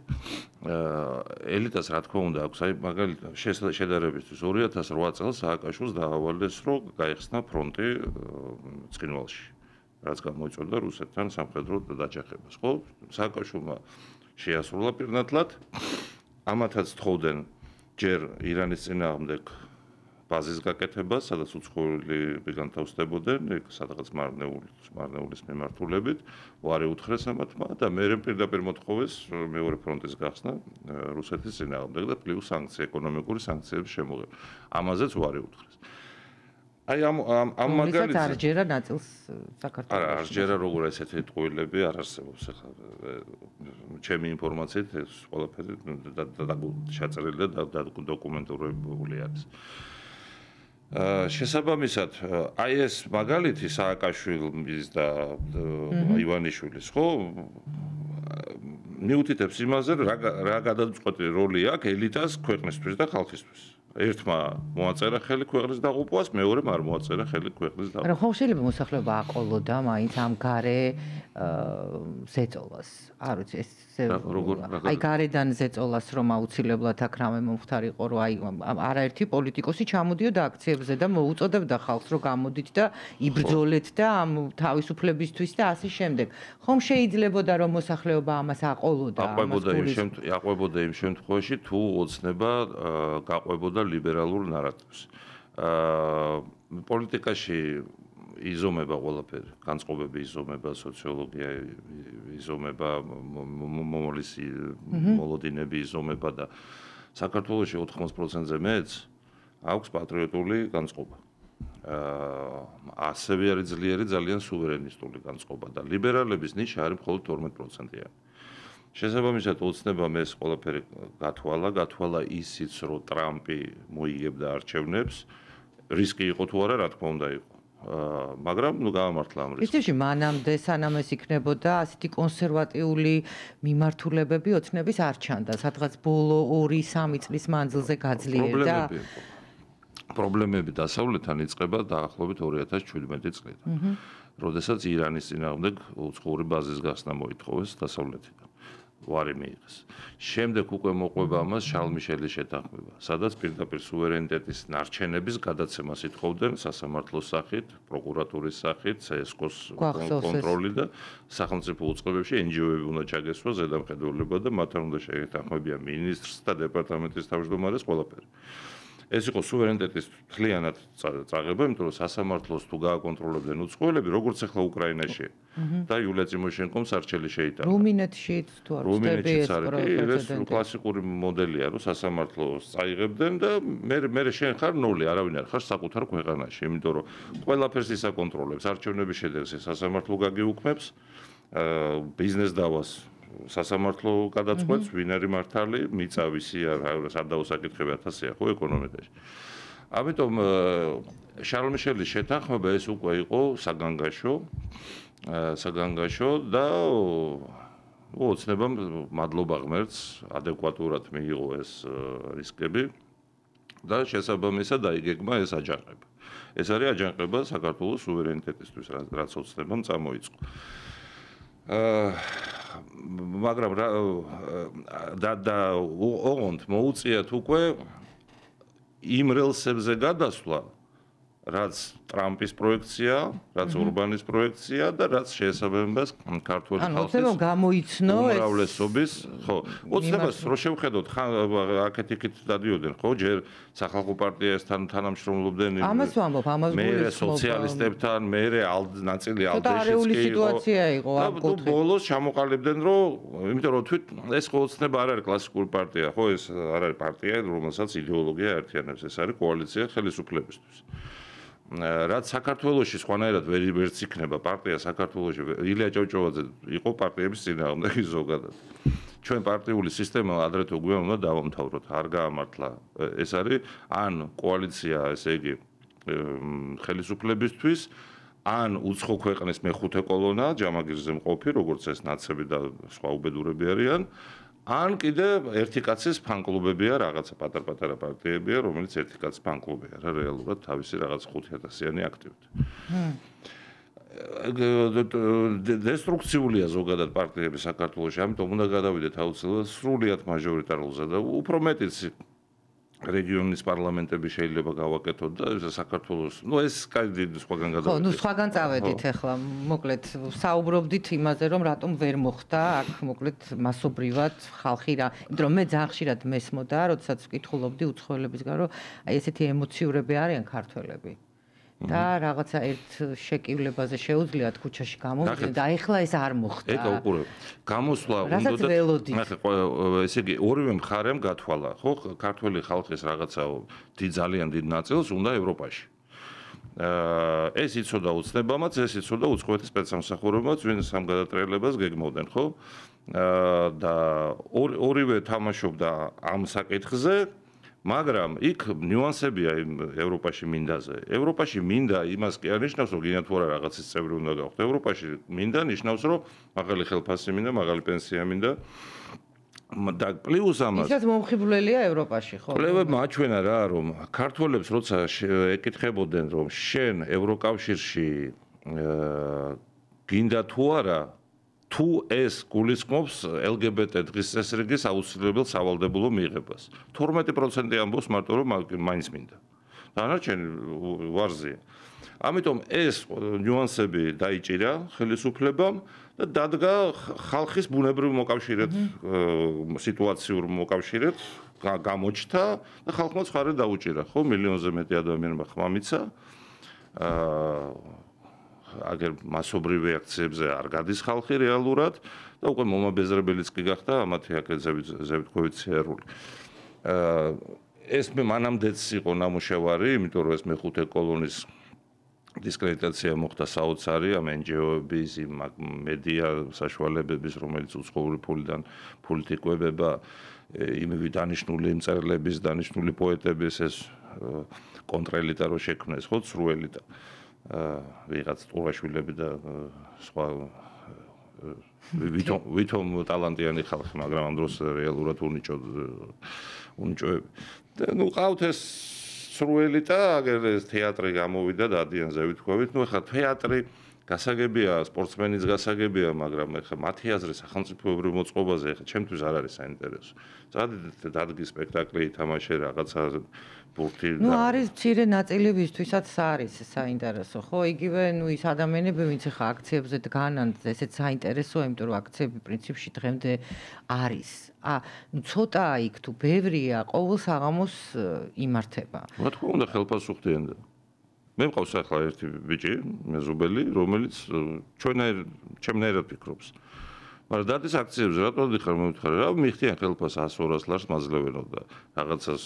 ელიტას რა თქმა უნდა აქვს, აი მაგალითად შედარებისთვის 2008 წელს სააკაშვილს დაავალეს, რომ გაიხსნა ფრონტი ცხინვალში. რაც გამოიწვევდა რუსეთთან სამხედრო დაჯახებას, ხო? სააკაშვილმა შეასრულა პირნათლად. ამათაც თხოვდნენ ჯერ ირანის წინააღმდეგ ბაზის გაკეთებას, სადაც უცხოელები განთავსდებოდნენ, სადღაც მარნეულის მიმართულებით, უარი უთხრეს ამათმა და მერე პირდაპირ მოთხოვეს მეორე ფრონტის გახსნა რუსეთის წინააღმდეგ და პლუს ეკონომიკური სანქციების შემოღება. ამაზეც უარი უთხრეს. აი ამ მაგალითზე არ ჯერა ნაწილს საქართველოს. არა, არ ჯერა როგორ ესეთი ტყუილები არ არსებობს ახლა. ჩემი ინფორმაციით ეს ყველაფერი შეწერილი და დოკუმენტურებული არის. შესაბამისად, აი ეს მაგალითი სააკაშვილის და ივანიშვილის, ხო? მიუთითებს იმაზე, რა გადამწყვეტი როლი აქვს ელიტას ქვეყნისთვის და ხალხისთვის. ერთმა მოაწერა ხელი ქვეყნის დაღუპვას, მეორემ არ მოაწერა ხელი ქვეყნის დაღუპვას. რა ხომ შეიძლება მოსახლეობა აყოლოდა მაინც ამ გარე ზეწოლას? არ ვიცი, ეს აი გარედან ზეწოლას რომ აუცილებლად აქ რამე მომხდარიყო, რომ აი არაერთი პოლიტიკოსი ჩამოდიოდა აქციებზე და მოუწოდებდა ხალხს, რომ გამოდით და იბრძოლეთ და ამ თავისუფლებისთვის და ასე შემდეგ. ხომ შეიძლებოდა რომ მოსახლეობა ამას აყოლოდა? აყვებოდა იმ შემთხვევაში, თუ ოცნება გაყვებოდა ლიბერალურ ნარატივს. პოლიტიკაში იზომება ყველაფერი, განწყობები იზომება, სოციოლოგია იზომება, მომოლისი მოლოდინები იზომება და საქართველოში 80%-ზე მეც აქვს პატრიოტული განწყობა. ასევე არის ძლიერი ძალიან სუვერენისტული განწყობა და ლიბერალების ნიშა არის მხოლოდ 12%-იანი. შესაბამისად ოცნებამ ეს ყველაფერი გათვალა ისიც, რომ ტრამპი მოიგებდა არჩევნებს, რისკი იყო თუ არა, რა თქმა უნდა იყო. მაგრამ გაამართლა ამ რისკს. ისეთი მანამდე სანამ ეს იქნებოდა ასეთი კონსერვატიული მიმართულებები ოცნების არ ჩანდა, სადღაც ბოლო 2-3 წლის მანძილზე გაძლიერდა. პრობლემები დასავლეთთან იწყება დაახლოებით 2017 წლიდან. როდესაც ირანის წინააღმდეგ უცხოური ბაზის გახსნა მოითხოვეს დასავლეთიდან. ვარი მიიღეს. შემდეგ უკვე მოყვება ამას შარლ-მიშელის შეთანხმება, სადაც პირდაპირ სუვერენიტეტის ნარჩენების გადაცემას ითხოვდნენ სასამართლოს სახით, პროკურატურის სახით, CSKO-ს კონტროლი და სახელმწიფო უწყებებში NGO-ები უნდა ჩაგესვა ზედამხედველობა და მათთან უნდა შეეთანხმებიან მინისტრს და დეპარტამენტის თავმჯდომარეს ყველაფერი. ეს იყო სუვერენიტეტის მთლიანად წაღება, იმიტომ რომ სასამართლოს თუ გააკონტროლებდნენ უცხოელები, როგორც ახლა უკრაინაში და იულია ტიმოშენკომ სარჩელი შეიტანა. რუმინეთშიც თუ არ ვწდები ეს კლასიკური მოდელია, რომ სასამართლოს წაიღებდნენ და მე შენ ხარ ნული, არავინ არ ხარ საკუთარ ქვეყანაში, იმიტომ რომ ყველაფერს ისაკონტროლებს, არჩევნების შედეგს სასამართლო გაგიუქმებს, ბიზნეს დავას სასამართლო გადაწყვეტს, ვინ არის მართალი, მიწა ვისი არის, არ დაუსაკითხები 1000-ია ხო ეკონომიკაში. ამიტომ შარლ-მიშელის შეთანხმება ეს უკვე იყო საგანგაშო და ოცნებამ მადლობა ღმერთს, ადეკვატურად მიიღო ეს რისკები და შესაბამისად დაიგეგმა ეს აჯანყება. ეს არის აჯანყება საქართველოს სუვერენიტეტისთვის, რაც ოცნებამ წამოიწყო. მაგრამ და ოღონდ მოუწიათ უკვე იმ რელსებზე გადასვლა, რაც ტრამპის პროექცია, რაც ურბანის პროექცია და რაც შეესაბამება ქართული ხალხის გამოიცნო ეს უმრავლესობის, ხო, ოცნებას რო შევხედოთ, აქეთ-იქით დადიოდნენ, ხო, ჯერ სახალხო პარტიასთან თანამშრომლობდნენ, ამას ვამბობ, ამას მე სოციალისტებთან, მე ნაწილი ალდეშიც სიტუაცია იყო ამ კუთხით. და ბოლოს ჩამოყალიბდნენ, რომ იმიტომ რომ თვით ეს ოცნება არ არის კლასიკური პარტია, ხო, ეს არ არის პარტია, რომელსაც იდეოლოგია აერთიანებს, ეს არის კოალიცია ხელისუფლებისთვის. რაც საქართველოში სხვანაირად ვერც იქნება პარტია საქართველოში ილია ჭავჭავაძე იყო პარტიების წინააღმდეგი ზოგადად. ჩვენ პარტიული სისტემა ადრე თუ გვიან უნდა დავამთავროთ, არ გაამართლა. ეს არის ან კოალიცია, ესე იგი ხელისუფლებისთვის, ან უცხო ქვეყნის მეხუთე კოლონა, ჯამაგირზე მყოფი, როგორც ეს ნაცები და სხვა უბედურები არიან. ან კიდე ერთი კაცის ფანკლუბებია, რაღაცა პატარ-პატარა პარტიებია, რომელიც ერთი კაცის ფანკლუბია, რა რეალურად თავისი რაღაც 5000-იანი აქტივით. დესტრუქციულია ზოგადად პარტიები საქართველოში, ამიტომ უნდა გადავიდეთ აუცილებლად სრულიად მაჟორიტარულზე და უფრო მეტიც რეგიონის პარლამენტები შეიძლება გავაკეთოთ და საქართველოს, ეს კაი სხვაგან გადავიდეთ. ხო, სხვაგან წავედით ახლა, მოკლედ საუბრობდით იმაზე, რომ რატომ ვერ მოხდა აქ მოკლედ მასობრივად ხალხი რა, იმიტომ რომ მე ძალიან ხშირად მესმოდა, როდესაც ვკითხულობდი უცხოელებისგან, რომ აი ესეთი ემოციურები არიან ქართველები. და რაღაცა ერთ შეკივლებაზე შეუძლიათ ქუჩაში გამოვიდნენ და ახლა ეს არ მოხდა. ეკა უყურებ. გამოსვლა უნდა ესე იგი ორივე მხარემ გათვალა, ხო, ქართველი ხალხის რაღაცა ძალიან დიდ ნაწილს უნდა ევროპაში. ეს იცოდა უცნებამაც, ეს იცოდა უცხოეთის სპეცსამსახურებმაც, ვინც ამ გადატრიალებას გეგმავდნენ, ხო? და ორივე თამაშობდა ამ საკითხზე. მაგრამ იქ ნიუანსებია იმ ევროპაში მინდაზე. ევროპაში მინდა იმას კი არ ნიშნავს, რომ გინდა თუ არა რაღაცის წევრი უნდა გავხდე. ევროპაში მინდა ნიშნავს, რომ მაღალი ხელფასი მინდა, მაღალი პენსია მინდა. და პლუს ამას. ისაც მომხიბვლელია ევროპაში, ხო? კვლევებმა აჩვენა რა, რომ ქართველებს როცა ეკითხებოდნენ, რომ შენ ევროკავშირში გინდა თუ არა თუ ეს გულისხმობს LGBT დღის წესრიგის აუცილებელ სავალდებულო მიღებას. 12% ამბობს მარტო რომ მაინც მინდა. დანარჩენი ვარზია. ამიტომ ეს ნიუანსები დაიჭირა ხელისუფლებამ და დადგა ხალხის ბუნებრივ მოკავშირედ, სიტუაციურ მოკავშირედ, გამოჩნდა და ხალხმა ხარე დაუჭირა, ხო, მილიონზე მეტი ადამიანმა ხმა მიცა. აგერ მასობრივ აქციებზე არ გადის ხალხი რეალურად და უკვე მომაბეზრებელიც კი გახდა ამათი აკრძევით სიარული. ეს მე მანამდეც იყო ნამუშევარი, იმიტომ რომ ეს მეხუთე კოლონის დისკრედიტაცია მოხდა საოცარი ამ NGO-ების, მედია საშუალებების, რომელიც უცხოური ფულით იკვებება, იმივე დანიშნული მწერლების, დანიშნული პოეტების ეს კონტრელიტა რო შექმნეს, ხო, სრუელიტა. ვიღაც ტურაშვილები და სხვა ვითომ ტალანტიანი ხალხი, მაგრამ ამ დროს რეალურად უნიჭოები. ნუ ყავთ ეს სრუელიტა, აგერ ეს თეატრი გამოვიდა დადიანზე ვთქვით, ნუ ეხლა თეატრი გასაგებია, სპორტსმენიც გასაგებია, მაგრამ ეხლა მათი აზრი სახელმწიფოებრივ მოწყობაზე ეხლა ჩემთვის არ არის საინტერესო. დადგი სპექტაკლი, ითამაშე რაღაცა ბურთი. ნუ არის მცირე ნაწილებისთვისაც არის საინტერესო, ხო? იგივე ნუ ის ადამიანები, ვინც ეხლა აქციებზე დგანან, ესეც საინტერესოა, იმიტომ რომ აქციები პრინციპში დღემდე არის. ნუ ცოტაა იქ თუ ბევრია, ყოველ საღამოს იმართება. რა თქმა უნდა, ხელფასუხდიან და მე მყავს ახლა ერთი ბიჭი, მეზობელი, რომელიც ჩემნაირად ფიქრობს. მაგრამ დადის აქციებზე, რატო დიხარ მომითხარე, რა მიხდიან ხელფას 100-200 ლარს მაძლევენო და რაღაცას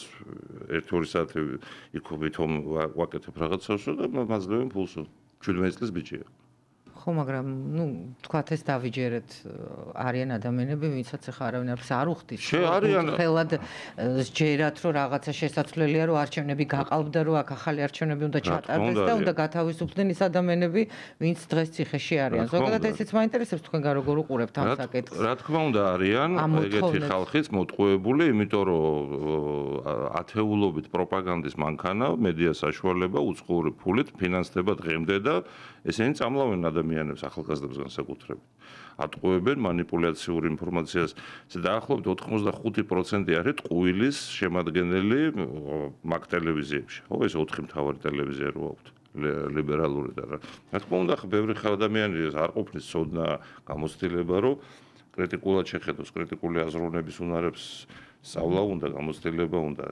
1-2 საათი იქ ვითომ ვაკეთებ რაღაცას და მაძლევენ ფულს. 17 წლის ბიჭია. ხო, მაგრამ ნუ თქვათ ეს დავიჯერეთ, არიან ადამიანები, ვინცაც ახლა არავინებს არ უხდის. ხელად სჯერათ, რომ რაღაცა შესაძლებელია, რომ არჩევნები გაყალბდა, რომ აქ ახალი არჩევნები უნდა ჩატარდეს და უნდა გათავისუფლდნენ ის ადამიანები, ვინც დღეს ციხეში არიან. ზოგადად ესეც მაინტერესებს თქვენგან როგორ უყურებთ ამ საკითხს. რა თქმა უნდა, არიან ეგეთი ხალხიც მოტყუებული, იმიტომ რომ ათეულობით პროპაგანდის მანქანა, მედია საშუალება უცხოური ფულით ფინანსდება დღემდე და ესენი წამლავენ ადამიანებს ახალგაზრდებს განსაკუთრებით. ატყუებენ манипуляციურ ინფორმაციას. დაახლოებით 85% არის ტყუილის შემადგენელი მაგ ტელევიზიებში. ხო, ეს 4 მთავარი ტელევიზია რო აქვთ. ლიბერალური და რა თქმა უნდა, ბევრი ადამიანი არ ყოფნის ცოდნა გამოცდილება, რომ კრიტიკულად შეხედოს, კრიტიკული აზროვნების უნარებს სწავლა უნდა, გამოცდილება უნდა.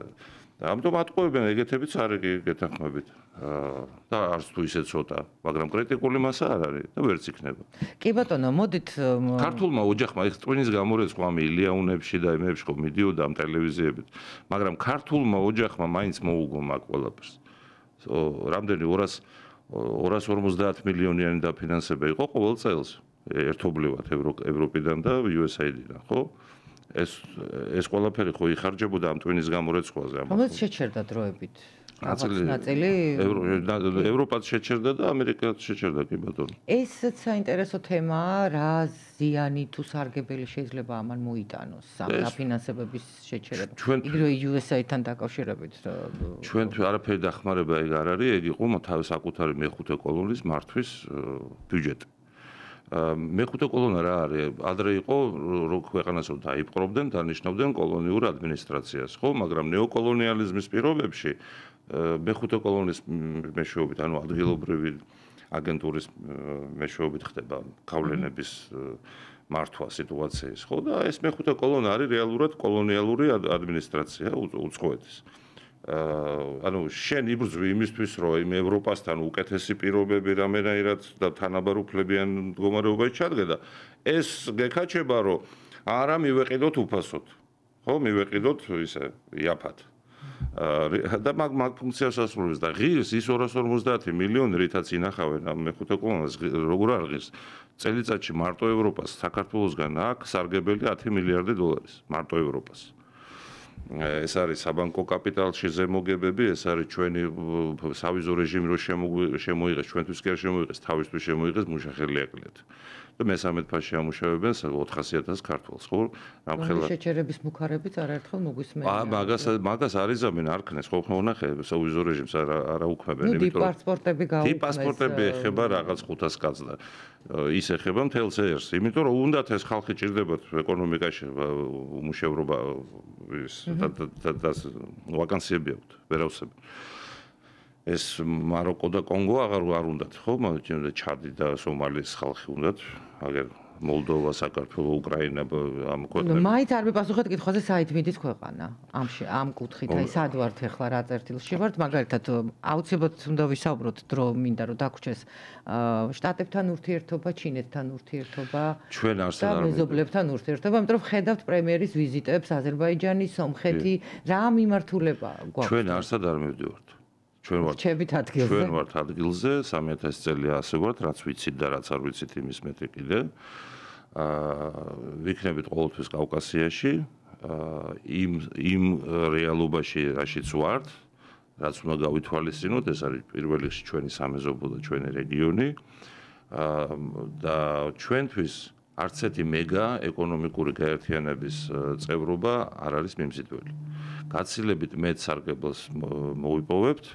და ამიტომ ატყუებენ ეგეთებიც არის გეთანხმებით. და არც თუ ისე ცოტა, მაგრამ კრიტიკული მასა არ არის და ვერც იქნება. კი ბატონო, მოდით ქართულმა ოჯახმა ეს ტვინის გამორეცხვა ამ ილიაუნებში და იმებში ხო მიდიოდა ამ ტელევიზიებით, მაგრამ ქართულმა ოჯახმა მაინც მოუგო მაგ ყველაფერს. რამდენი 250 მილიონიანი დაფინანსება იყო ყოველ წელს ერთობლივად ევროპიდან და USAID-დან, ხო? ეს ყველაფერი ხო იხარჯებოდა ამ ტვინის გამორეცხვაზე. რომელიც შეჩერდა დროებით. ნაწილი ევროპაც შეჩერდა და ამერიკაც შეჩერდა, კი ბატონო. ესეც საინტერესო თემაა, რა ზიანი თუ სარგებელი შეიძლება ამან მოიტანოს ამ დაფინანსებების შეჩერება. იგივე USAID-თან დაკავშირებით. ჩვენ არაფერი დახმარება ეგ არ არის, ეგ იყო თავის საკუთარი მეხუთე კოლონის მართვის ბიუჯეტი. მეხუთე კოლონა რა არის? ადრე იყო რო ქვეყანას რომ დაიპყრობდნენ, დანიშნავდნენ კოლონიურ ადმინისტრაციას, ხო? მაგრამ ნეოკოლონიალიზმის პირობებში მეხუთე კოლონის მეშვეობით, ანუ ადგილობრივი აგენტურის მეშვეობით ხდება გავლენების მართვა სიტუაციის, ხო? და ეს მეხუთე კოლონა არის რეალურად კოლონიალური ადმინისტრაცია უცხოეთის. ანუ შენ იბრძვი იმისთვის, რომ იმ ევროპასთან უკეთესი პირობები რამენაირად და თანაბარ უფლებიან მდგომარეობაში ჩადგა და ეს გეკაჩება, რომ არა მივეყიდოთ უფასოდ. ხო, მივეყიდოთ ისე იაფად. და მაგ ფუნქციას ასრულებს და ღირს ის 250 მილიონი, რითაც ინახავენ ამ მეხუთე კოლონას, როგორ არღირს წელიწადში მარტო ევროპას საქართველოსგან აქვს სარგებელი 10 მილიარდი დოლარის მარტო ევროპას. ეს არის საბანკო კაპიტალში ზემოგებები, ეს არის ჩვენი სავიზო რეჟიმი რო შემოიღეს, ჩვენთვის კი არ შემოიღეს, თავისთვის შემოიღეს მუშახელი აკლიათ. და მესამედ ფასში ამუშავებენ 400,000 ქართველს, ხო? რამხელა შეჩერების მუქარებიც არაერთხელ მოგვისმენია. მაგას არიზამენ არქნეს, ხო ხმოვნახე, სავიზო რეჟიმს არა უქმებენ, იმიტომ რომ პასპორტები გაუქმეს. პასპორტები ეხება რაღაც 500 კაცს და ის ეხება მთელს ერს, იმიტომ რომ უნდათ ეს ხალხი ჭირდებათ ეკონომიკაში უმუშევრობა ის და ვაკანსიები აქვთ, ვერავსებენ. ეს მაროკო და კონგო აღარ უნდათ, ხო? მაგრამ ჩადი და სომალის ხალხი უნდათ, აგერ მოლდოვა, საქართველო, უკრაინა ამ ქვეყნები. მაინც არ მიპასუხეთ კითხვაზე, საით მიდის ქვეყანა? ამ კუთხით, აი სად ვართ ახლა, რა წერტილში ვართ? მაგალითად, აუცილებლად უნდა ვისაუბროთ დრო მინდა რომ დაგვრჩეს შტატებთან ურთიერთობა, ჩინეთთან ურთიერთობა, ჩვენ არც არ მეზობლებთან ურთიერთობა, იმიტომ რომ ხედავთ პრემიერის ვიზიტებს აზერბაიჯანი, სომხეთი, რა მიმართულება გვაქვს? ჩვენ არსად არ მივდივართ. ჩვენ ვართ ადგილზე 3000 წელი ასე ვართ, რაც ვიცით და რაც არ ვიცით იმის მეტი კიდე. ვიქნებით ყოველთვის კავკასიაში, იმ რეალობაში რაშიც ვართ, რაც უნდა გავითვალისწინოთ, ეს არის პირველ რიგში ჩვენი სამეზობლო და ჩვენი რეგიონი. და ჩვენთვის არც ერთი მეგა ეკონომიკური გაერთიანების წევრობა არ არის მიმზიდველი. გაცილებით მეტ სარგებელს მოვიპოვებთ,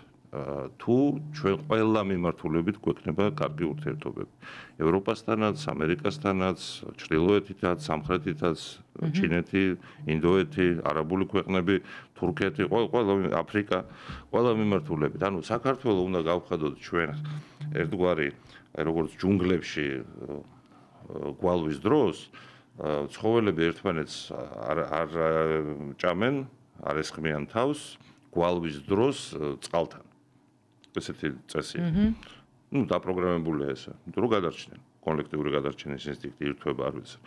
თუ ჩვენ ყველა მიმართულებით გვექნება კარგი ურთიერთობები. ევროპასთანაც, ამერიკასთანაც, ჩრდილოეთითაც, სამხრეთითაც, ჩინეთი, ინდოეთი, არაბული ქვეყნები, თურქეთი, ყველა აფრიკა, ყველა მიმართულებით. ანუ საქართველოს უნდა გავხადოთ ჩვენ ერთგვარი როგორც ჯუნგლებში გვალვის დროს, ცხოველები ერთმანეთს არ ჭამენ, არ ესხმიან თავს გვალვის დროს წყალთან. ესეთი წესია. დაპროგრამებულია ესე. იმიტომ რომ გადარჩნენ, კოლექტიური გადარჩენის ინსტინქტი ირთვება არ ვიცი.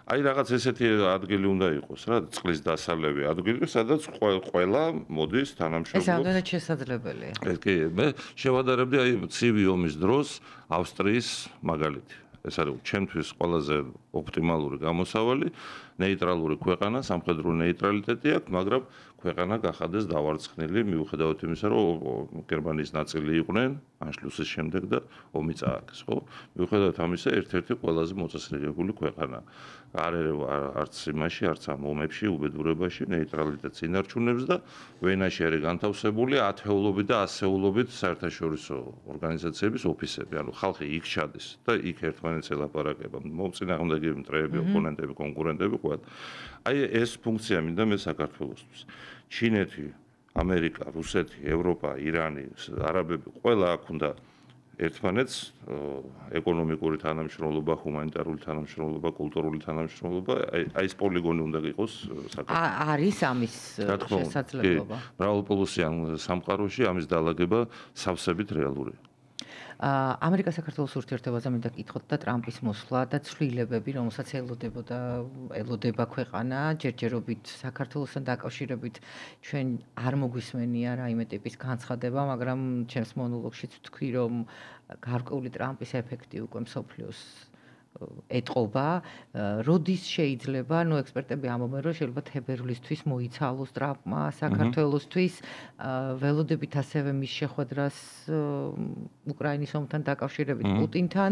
აი რაღაც ესეთი ადგილი უნდა იყოს რა, წყლის დასალევი ადგილი, სადაც ყველა მოდის თანამშრომლობს. ეს ამდენად შესაძლებელია. კი, მე შევადარებდი აი ცივი ომის დროს ავსტრიის მაგალითი. ეს არის ჩემთვის ყველაზე ოპტიმალური გამოსავალი, ნეიტრალური ქვეყანა, სამხედრო ნეიტრალიტეტი აქვს, მაგრამ ქვეყანა გახადეს დავარცხნილი, მიუხედავად იმისა, რომ გერმანიის ნაწილი იყვნენ ანშლუსის შემდეგ და ომი წააგეს, ხო? მიუხედავად ამისა, ერთ-ერთი ყველაზე მოწესრიგებული ქვეყანა. არ ერევა არც იმაში, არც ამ ომებში, უბედურებაში, ნეიტრალიტეტს ინარჩუნებს და ვენაში არის განთავსებული ათეულობით და ასეულობით საერთაშორისო ორგანიზაციების ოფისები. ანუ ხალხი იქ ჩადის და იქ ერთმანეთს ელაპარაკება. მოწინააღმდეგეები, მტრეები, ოპონენტები, კონკურენტები ყველა. აი ეს ფუნქცია მინდა მე საქართველოსთვის. ჩინეთი, ამერიკა, რუსეთი, ევროპა, ირანი, არაბები, ყველა აქ უნდა ერთმანეთს ეკონომიკური თანამშრომლობა, ჰუმანიტარული თანამშრომლობა, კულტურული თანამშრომლობა, აი ეს პოლიგონი უნდა იყოს საქართველოს. არის ამის შესაძლებლობა. მრავალპოლუსიან სამყაროში ამის დაალაგება სავსებით რეალურია. ამერიკა-საქართველოს ურთიერთობაზე მინდა გკითხოთ და ტრამპის მოსვლა და ცვლილებები, რომელსაც ელოდება ქვეყანა, ჯერჯერობით საქართველოსთან დაკავშირებით ჩვენ არ მოგვისმენია რაიმე ტიპის განცხადება, მაგრამ ჩემს მონოლოგშიც ვთქვი, რომ გარკვეული ტრამპის ეფექტი უკვე მსოფლიოს ეტყობა, როდის შეიძლება, ექსპერტები ამბობენ, რომ შეიძლება თებერვლისთვის მოიცალოს ტრამპმა საქართველოსთვის, ველოდებით ასევე მის შეხვედრას უკრაინის ომთან დაკავშირებით პუტინთან,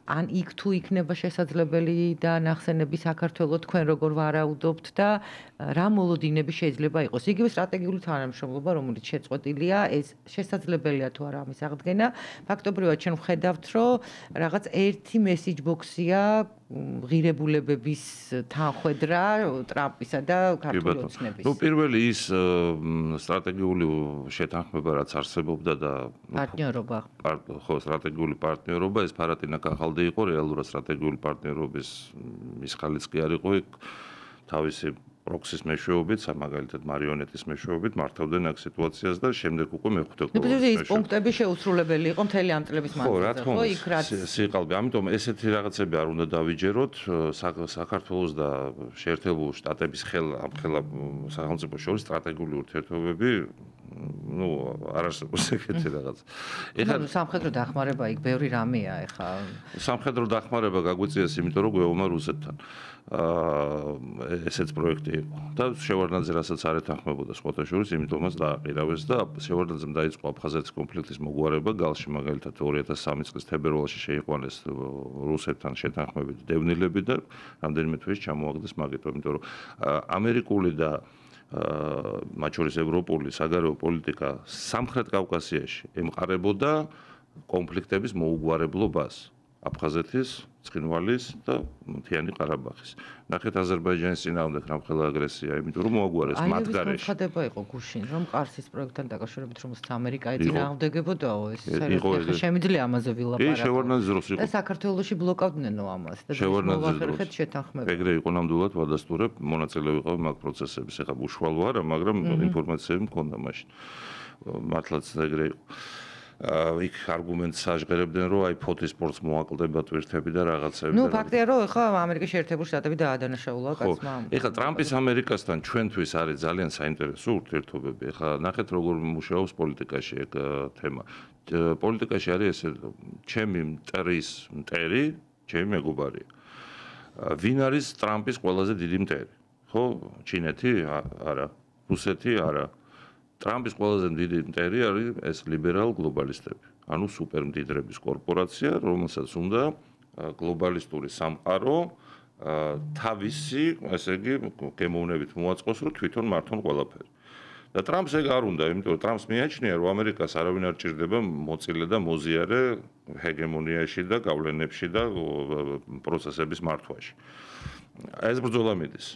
ან იქ თუ იქნება შესაძლებელი და ნახსენები საქართველოს თქვენ როგორ ვარაუდობთ და რა მოლოდინები შეიძლება იყოს. იგივე სტრატეგიული თანამშრომლობა, რომელიც შეწყვეტილია, ეს შესაძლებელია თუ არა ამის აღდგენა. ფაქტობრივად ჩვენ ვხედავთ, რომ რაღაც ერთი message box-ია ღირებულებების თანხვედრა ტრამპისა და ქართული ოცნების. პირველი ის სტრატეგიული შეთანხმება, რაც არსებობდა და პარტნიორობა. ხო, სტრატეგიული პარტნიორობა, ეს ფარატინა კახალდი იყო, რეალურად სტრატეგიული პარტნიორობის ის ხალიც კი არ იყო იქ თავისი პროქსის მეშვეობით, მაგალითად მარიონეტის მეშვეობით მართავდნენ აქ სიტუაციას და შემდეგ უკვე მეხუთე კორპუსის ეს პუნქტები შეუსრულებელი იყო მთელი ამ წლების მანძილზე, ხო, იქ რაც სიყალბე. ამიტომ ესეთი რაღაცები არ უნდა დავიჯეროთ საქართველოს და შეერთებულ შტატების სახელმწიფო შორის სტრატეგიული ურთიერთობები არ არსებობს ეგეთი რაღაც. ეხლა სამხედრო დახმარება იქ ბევრი რამეა ეხლა. სამხედრო დახმარება გაგვიწიეს, იმიტომ რომ გვეუბნა რუსეთთან. ესეც პროექტი იყო და შევარდნაძე რასაც არ ეთანხმებოდა სხვათა შორის, იმიტომაც დააყირავეს და შევარდნაძემ დაიწყო აფხაზეთის კონფლიქტის მოგვარება გალში, მაგალითად 2003 წლის თებერვალში შეიყვანეს რუსეთთან შეთანხმებით დევნილები და რამდენიმე თვეში ჩამოაგდეს მაგიტო, იმიტომ რომ ამერიკული და მათ შორის ევროპული საგარეო პოლიტიკა სამხრეთ კავკასიაში ემყარებოდა კონფლიქტების მოუგვარებლობას. აფხაზეთის, ცხინვალის და მთიანი ყარაბაღის. ნახეთ აზერბაიჯანის წინააღმდეგ რამხელა აგრესია, იმიტომ რომ მოაგვარეს მათ გარეშე. ხდება იყო გუშინ, რომ ყარსის პროექტთან დაკავშირებით რომელსაც ამერიკა წინააღმდეგებოდაო, ეს საერთოდ შემიძლია ამაზე ვილაპარაკო. კი, შევარდნაძის დროს იყო. და საქართველოში ბლოკავდნენო ამას და შევარდნაძის შეთანხმება. ეგრე იყო ნამდვილად ვადასტურებ, მონაწილე ვიყავ მაგ პროცესების. ეხლა უშუალო არა, მაგრამ ინფორმაციები მქონდა მაშინ. მართლაც ეგრე იყო. იქ არგუმენტს აჟღერებდნენ, რომ აი ფოთის სპორტს მოაკლდება ტვირთები და რაღაცები. ნუ ფაქტია, რომ ახლა ამერიკის შეერთებული შტატები დაადანაშაულა კაცმა. ეხლა ტრამპის ამერიკასთან ჩვენთვის არის ძალიან საინტერესო ურთიერთობები. ეხლა ნახეთ როგორ მუშაობს პოლიტიკაში ეგ თემა. პოლიტიკაში არის ესე ჩემი მტერი, ჩემი მეგობარია. ვინ არის ტრამპის ყველაზე დიდი მტერი? ხო, ჩინეთი? არა. რუსეთი? არა. ტრამპის ყველაზე დიდი მტერი არის ეს ლიბერალ გლობალისტები. ანუ სუპერმდიდრების კორპორაცია, რომელსაც უნდა გლობალისტური სამყარო თავისი, ესე იგი, გემოვნებით მოაწყოს, რომ თვითონ მართონ ყველაფერი. და ტრამპს ეგ არ უნდა, იმიტომ რომ ტრამპს მიაჩნია, რომ ამერიკას არავინ არ ჭირდება მოცილე და მოზიარე ჰეგემონიაში და გავლენებში და პროცესების მართვაში. ეს ბრძოლა მიდის.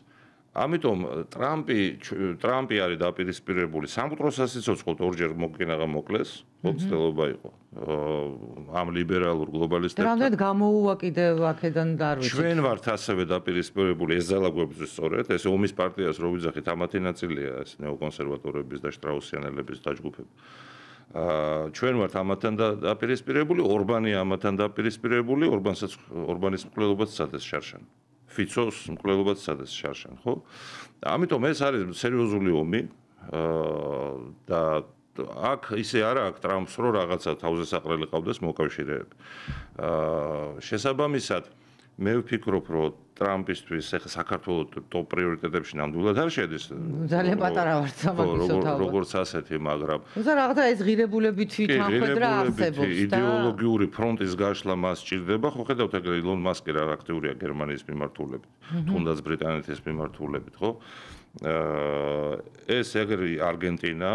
ამიტომ ტრამპი არის დაპირისპირებული სამკვდროსაც იცოცხლოთ ორჯერ მოკინაღა მოკლეს, მოცდელობა იყო ამ ლიბერალურ გლობალისტებთან. რამდენად გამოუვა კიდევ აქედან და არ ვიცი. ჩვენ ვართ ასევე დაპირისპირებული ეს ძალაგვებზვის სწორედ, ეს ომის პარტიას რო ვიძახით, ამათი ნაწილია ეს ნეოკონსერვატორების და შტრაუსიანელების დაჯგუფება. ჩვენ ვართ ამათთან დაპირისპირებული, ორბანია ამათთან დაპირისპირებული, ორბანის მკვლელობაც სადეს შარშან. ფიცოს მკვლელობაც სადეს შარშან, ხო? ამიტომ ეს არის სერიოზული ომი და აქ ისე არა აქ ტრამპს რო რაღაცა თავზე საყრელი ყავდეს მოკავშირეები. შესაბამისად მე ვფიქრობ, რომ ტრამპისთვის ახლა საქართველოს ტოპ პრიორიტეტებში ნამდვილად არ შედის. ძალიან პატარა ვარ სამაგისო თავად. როგორც ასეთი, მაგრამ თუმცა რაღაცა ეს ღირებულებითი თანხმედრა არსებობს და იდეოლოგიური ფრონტის გაშლა მას სჭირდება. ხო ხედავთ ეგრე ილონ მასკი რა აქტიურია გერმანიის მიმართულებით, თუნდაც ბრიტანეთის მიმართულებით, ხო? ეს ეგრე არგენტინა,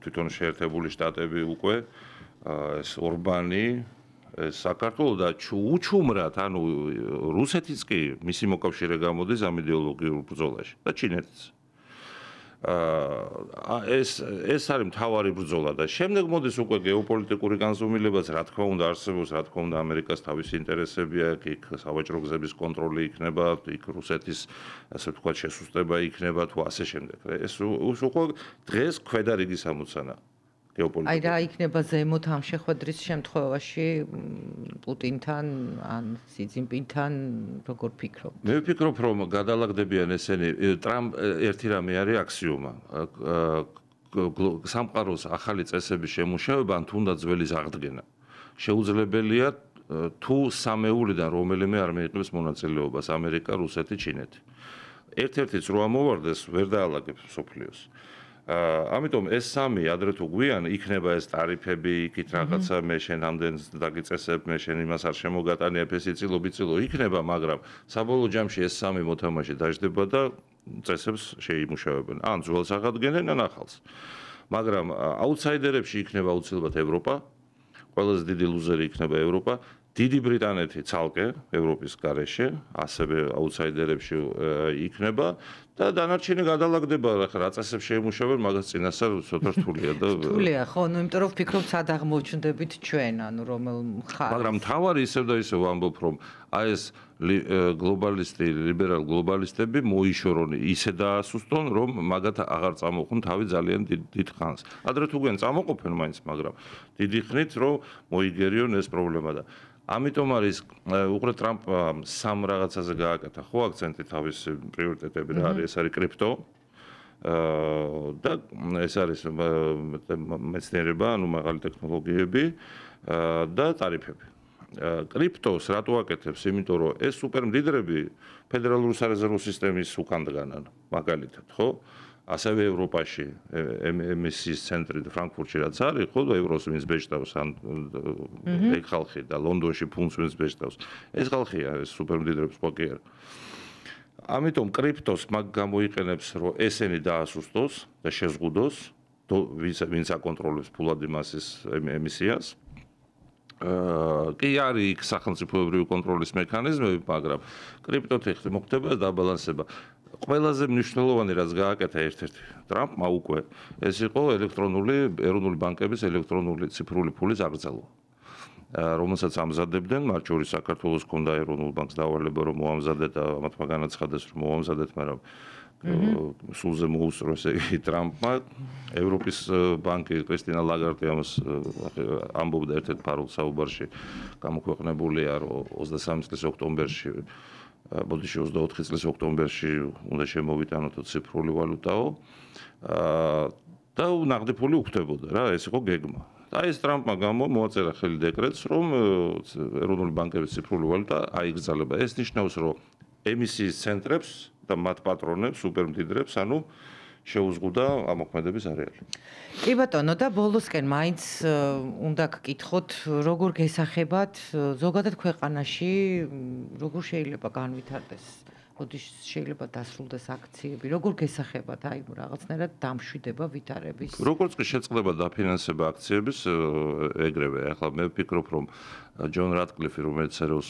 თვითონ შეერთებული შტატები უკვე, ეს ორბანი საქართველოს და უჩუმრად, ანუ რუსეთიც კი მისი მოკავშირე გამოდის ამ იდეოლოგიურ ბრძოლაში და ჩინეთიც. ეს არის მთავარი ბრძოლა და შემდეგ მოდის უკვე გეოპოლიტიკური განზომილებაც, რა თქმა უნდა არსებობს, რა თქმა უნდა ამერიკას თავისი ინტერესები აქვს, იქ სავაჭრო გზების კონტროლი იქნება, იქ რუსეთის ასე ვთქვათ შესუსტება იქნება თუ ასე შემდეგ. ეს უკვე დღეს ქვედა რიგის ამოცანაა. აი რა იქნება ზემოთ ამ შეხვედრის შემთხვევაში პუტინთან ან სი ძინპინთან როგორ ფიქრობ? მე ვფიქრობ რომ გადალაგდებიან ესენი ტრამპ ერთი რამე არის აქსიომა. სამყაროს ახალი წესების შემუშავება ან თუნდაც ძველის აღდგენა. შეუძლებელია თუ სამეულიდან რომელიმე არ მიიღებს მონაწილეობას ამერიკა, რუსეთი, ჩინეთი. ერთ-ერთიც რო ამოვარდეს ვერ დაალაგებს მსოფლიოს. ამიტომ ეს სამი ადრე თუ გვიან იქნება ეს ტარიფები, იქით რაღაცა მე შენ ამდენს დაგიწესებ, მე შენ იმას არ შემოგატანებ, ეს იცილო იქნება, მაგრამ საბოლოო ჯამში ეს სამი მოთამაშე დაждდება და წესებს შეიმუშავებენ. ან ძველს აღადგენენ, ან ახალს. მაგრამ აუთსაიდერებში იქნება აუცილებლად ევროპა, ყველაზე დიდი ლუზერი იქნება ევროპა, დიდი ბრიტანეთი ცალკე ევროპის გარეშე, ასევე აუთსაიდერებში იქნება და დანარჩენი გადალაგდება, რა წესებს შეიმუშავებენ, მაგას წინასწარ ცოტა რთულია და რთულია, ხო, ნუ იმიტომ რომ ვფიქრობ სად აღმოჩნდებით ჩვენ, ანუ რომელ მხარეს. მაგრამ თავარი ისევ და ისევ ვამბობ, რომ აი ეს ლიბერალ გლობალისტები მოიშორონ, ისე დაასუსტონ, რომ მაგათ აღარ წამოხონ თავი ძალიან დიდ ხანს. ადრე თუ გვიან წამოყოფენ მაინც, მაგრამ დიდი ხნით რომ მოიგერიონ ეს პრობლემა და ამიტომ არის უყურე ტრამპ სამ რაღაცაზე გააკეთა ხო აქცენტი თავის პრიორიტეტები რა არის ეს არის კრიპტო და ეს არის მეცნიერება ანუ მაღალი ტექნოლოგიები და ტარიფები კრიპტოს რატო აკეთებს იმიტომ რომ ეს სუპერმდიდრები ფედერალური სარეზერვო სისტემის უკან დგანან მაგალითად ხო ასევე ევროპაში ემისიის ცენტრი ფრანკფურტში რაც არის, ხო, ევროს ვინც ბეჭდავს ან ეგ ხალხი და ლონდონში ფუნდს ვინც ბეჭდავს. ეს ხალხია, ეს სუპერმდიდრებს ხო კი არა. ამიტომ კრიპტოს მაგ გამოიყენებს, რომ ესენი დაასუსტოს და შეზღუდოს, ვინც აკონტროლებს ფულად იმასის ემისიას. კი არის იქ სახელმწიფოებრივი კონტროლის მექანიზმები, მაგრამ კრიპტოთექნიკა მოხდება დაბალანსება. ყველაზე მნიშვნელოვანი რაც გააკეთა ერთ-ერთი ტრამპმა უკვე ეს იყო ელექტრონული ეროვნული ბანკების ელექტრონული ციფრული ფულის აღრძალვა რომელსაც ამზადებდნენ მათ შორის საქართველოს ჰქონდა ეროვნულ ბანკს დავალება რომ მოამზადეთ და ამათმა განაცხადეს რომ მოამზადეთ მაგრამ სულზე მოუსწრო ესე იგი ტრამპმა ევროპის ბანკი კრისტინა ლაგარდი ამას ამბობდა ერთ-ერთ ფარულ საუბარში გამოქვეყნებულია რომ 23 წლის ოქტომბერში ბოდიში 24 წლის ოქტომბერში უნდა შემოვიტანოთ ციფრული ვალუტაო და ნაღდი ფული უხდებოდა რა ეს იყო გეგმა და ეს ტრამპმა მოაწერა ხელი დეკრეტს რომ ეროვნული ბანკების ციფრული ვალუტა აიგრძალება ეს ნიშნავს რომ ემისიის ცენტრებს და მათ პატრონებს, სუპერმდიდრებს, ანუ შეუზღუდა ამოქმედების არეალი. კი ბატონო, და ბოლოსკენ მაინც უნდა გკითხოთ, როგორ გესახებათ ზოგადად ქვეყანაში, როგორ შეიძლება განვითარდეს, როდის შეიძლება დასრულდეს აქციები, როგორ გესახებათ აი რაღაცნაირად დამშვიდება ვითარების. როგორც კი შეწყდება დაფინანსება აქციების, ეგრევე, ახლა მე ვფიქრობ, რომ ჯონ რატკლიფი, რომელიც ცეროს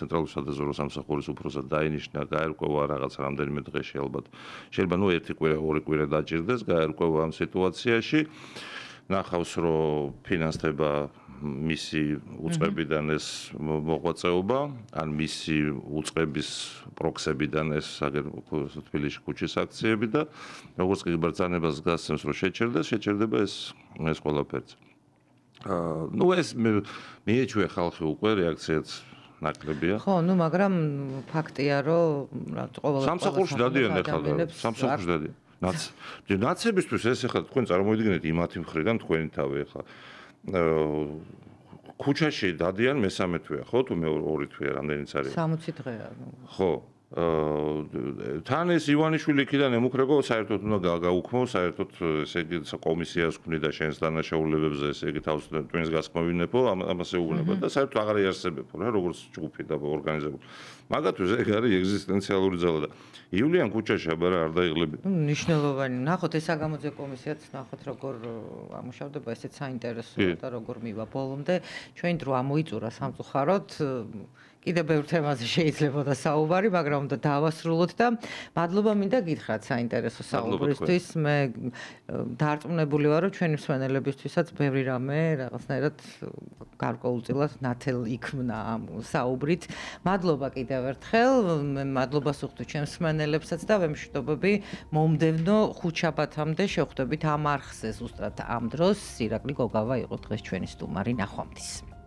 ცენტრალური სადაზვერვო სამსახურის უფროსად დაინიშნა, გაერკვევა რაღაც რამდენიმე დღეში ალბათ. შეიძლება ნუ ერთი კვირა, ორი კვირა დაჭირდეს, გაერკვევა ამ სიტუაციაში. ნახავს, რომ ფინანსდება მისი უწყებიდან ეს მოღვაწეობა, ან მისი უწყების პროქსებიდან ეს თბილისში ქუჩის აქციები და როგორც კი ბრძანებას გასცემს, რომ შეჭერდება ეს ყველაფერიც. ნუ ეს მიეჩვია ხალხი უკვე რეაქციაც ნაკლებია. ხო, ნუ მაგრამ ფაქტია, რომ ყოველ სამსახურში დადიან ახლა სამსახურში დადიან. ნაცებისთვის ეს ახლა თქვენ წარმოიდგინეთ იმათი მხრიდან თქვენი თავი ახლა ქუჩაში დადიან მესამე თვეა, ხო? თუ მე ორი თვეა რამდენიც არის? 60 დღეა. ხო. თან ეს ივანიშვილი იქიდან ემუქრება, საერთოდ უნდა გაუქმო, საერთოდ ესე იგი კომისიას ქმნიდა შენს დანაშაულებებზე, ესე იგი თავს twins გასკმოვინებო, ამას ეუბნება და საერთოდ აღარ იარსებებო რა, როგორც ჯგუფი და ორგანიზებული. მაგათთვის ეგ არის ეგზისტენციალური ძალა და ივლიან ქუჩაში აბარა არ დაიღლებია. ნიშნულოვანი. ნახოთ ეს საგამოძიებო კომისიაც ნახოთ როგორ ამუშავდება, ესეც საინტერესოა და როგორ მივა ბოლომდე. ჩვენ დრო ამოიწურა სამწუხაროდ კიდევ ბევრ თემაზე შეიძლება და საუბარი, მაგრამ უნდა დავასრულოთ და მადლობა მინდა გითხრათ საინტერესო საუბრისთვის. მე დარწმუნებული ვარ, რომ ჩვენი მსმენელებისთვისაც ბევრი რამე რაღაცნაირად გარკვეულწილად ნათელ იქმნა ამ საუბრით. მადლობა კიდევ ერთხელ, მე მადლობას ვუხდი ჩემს მსმენელებსაც და ვემშვიდობები მომდევნო ხუთშაბათამდე შევხვდებით ამ არხზე ზუსტად ამ დროს. ირაკლი გოგავა იყო დღეს ჩვენი სტუმარი. ნახვამდის.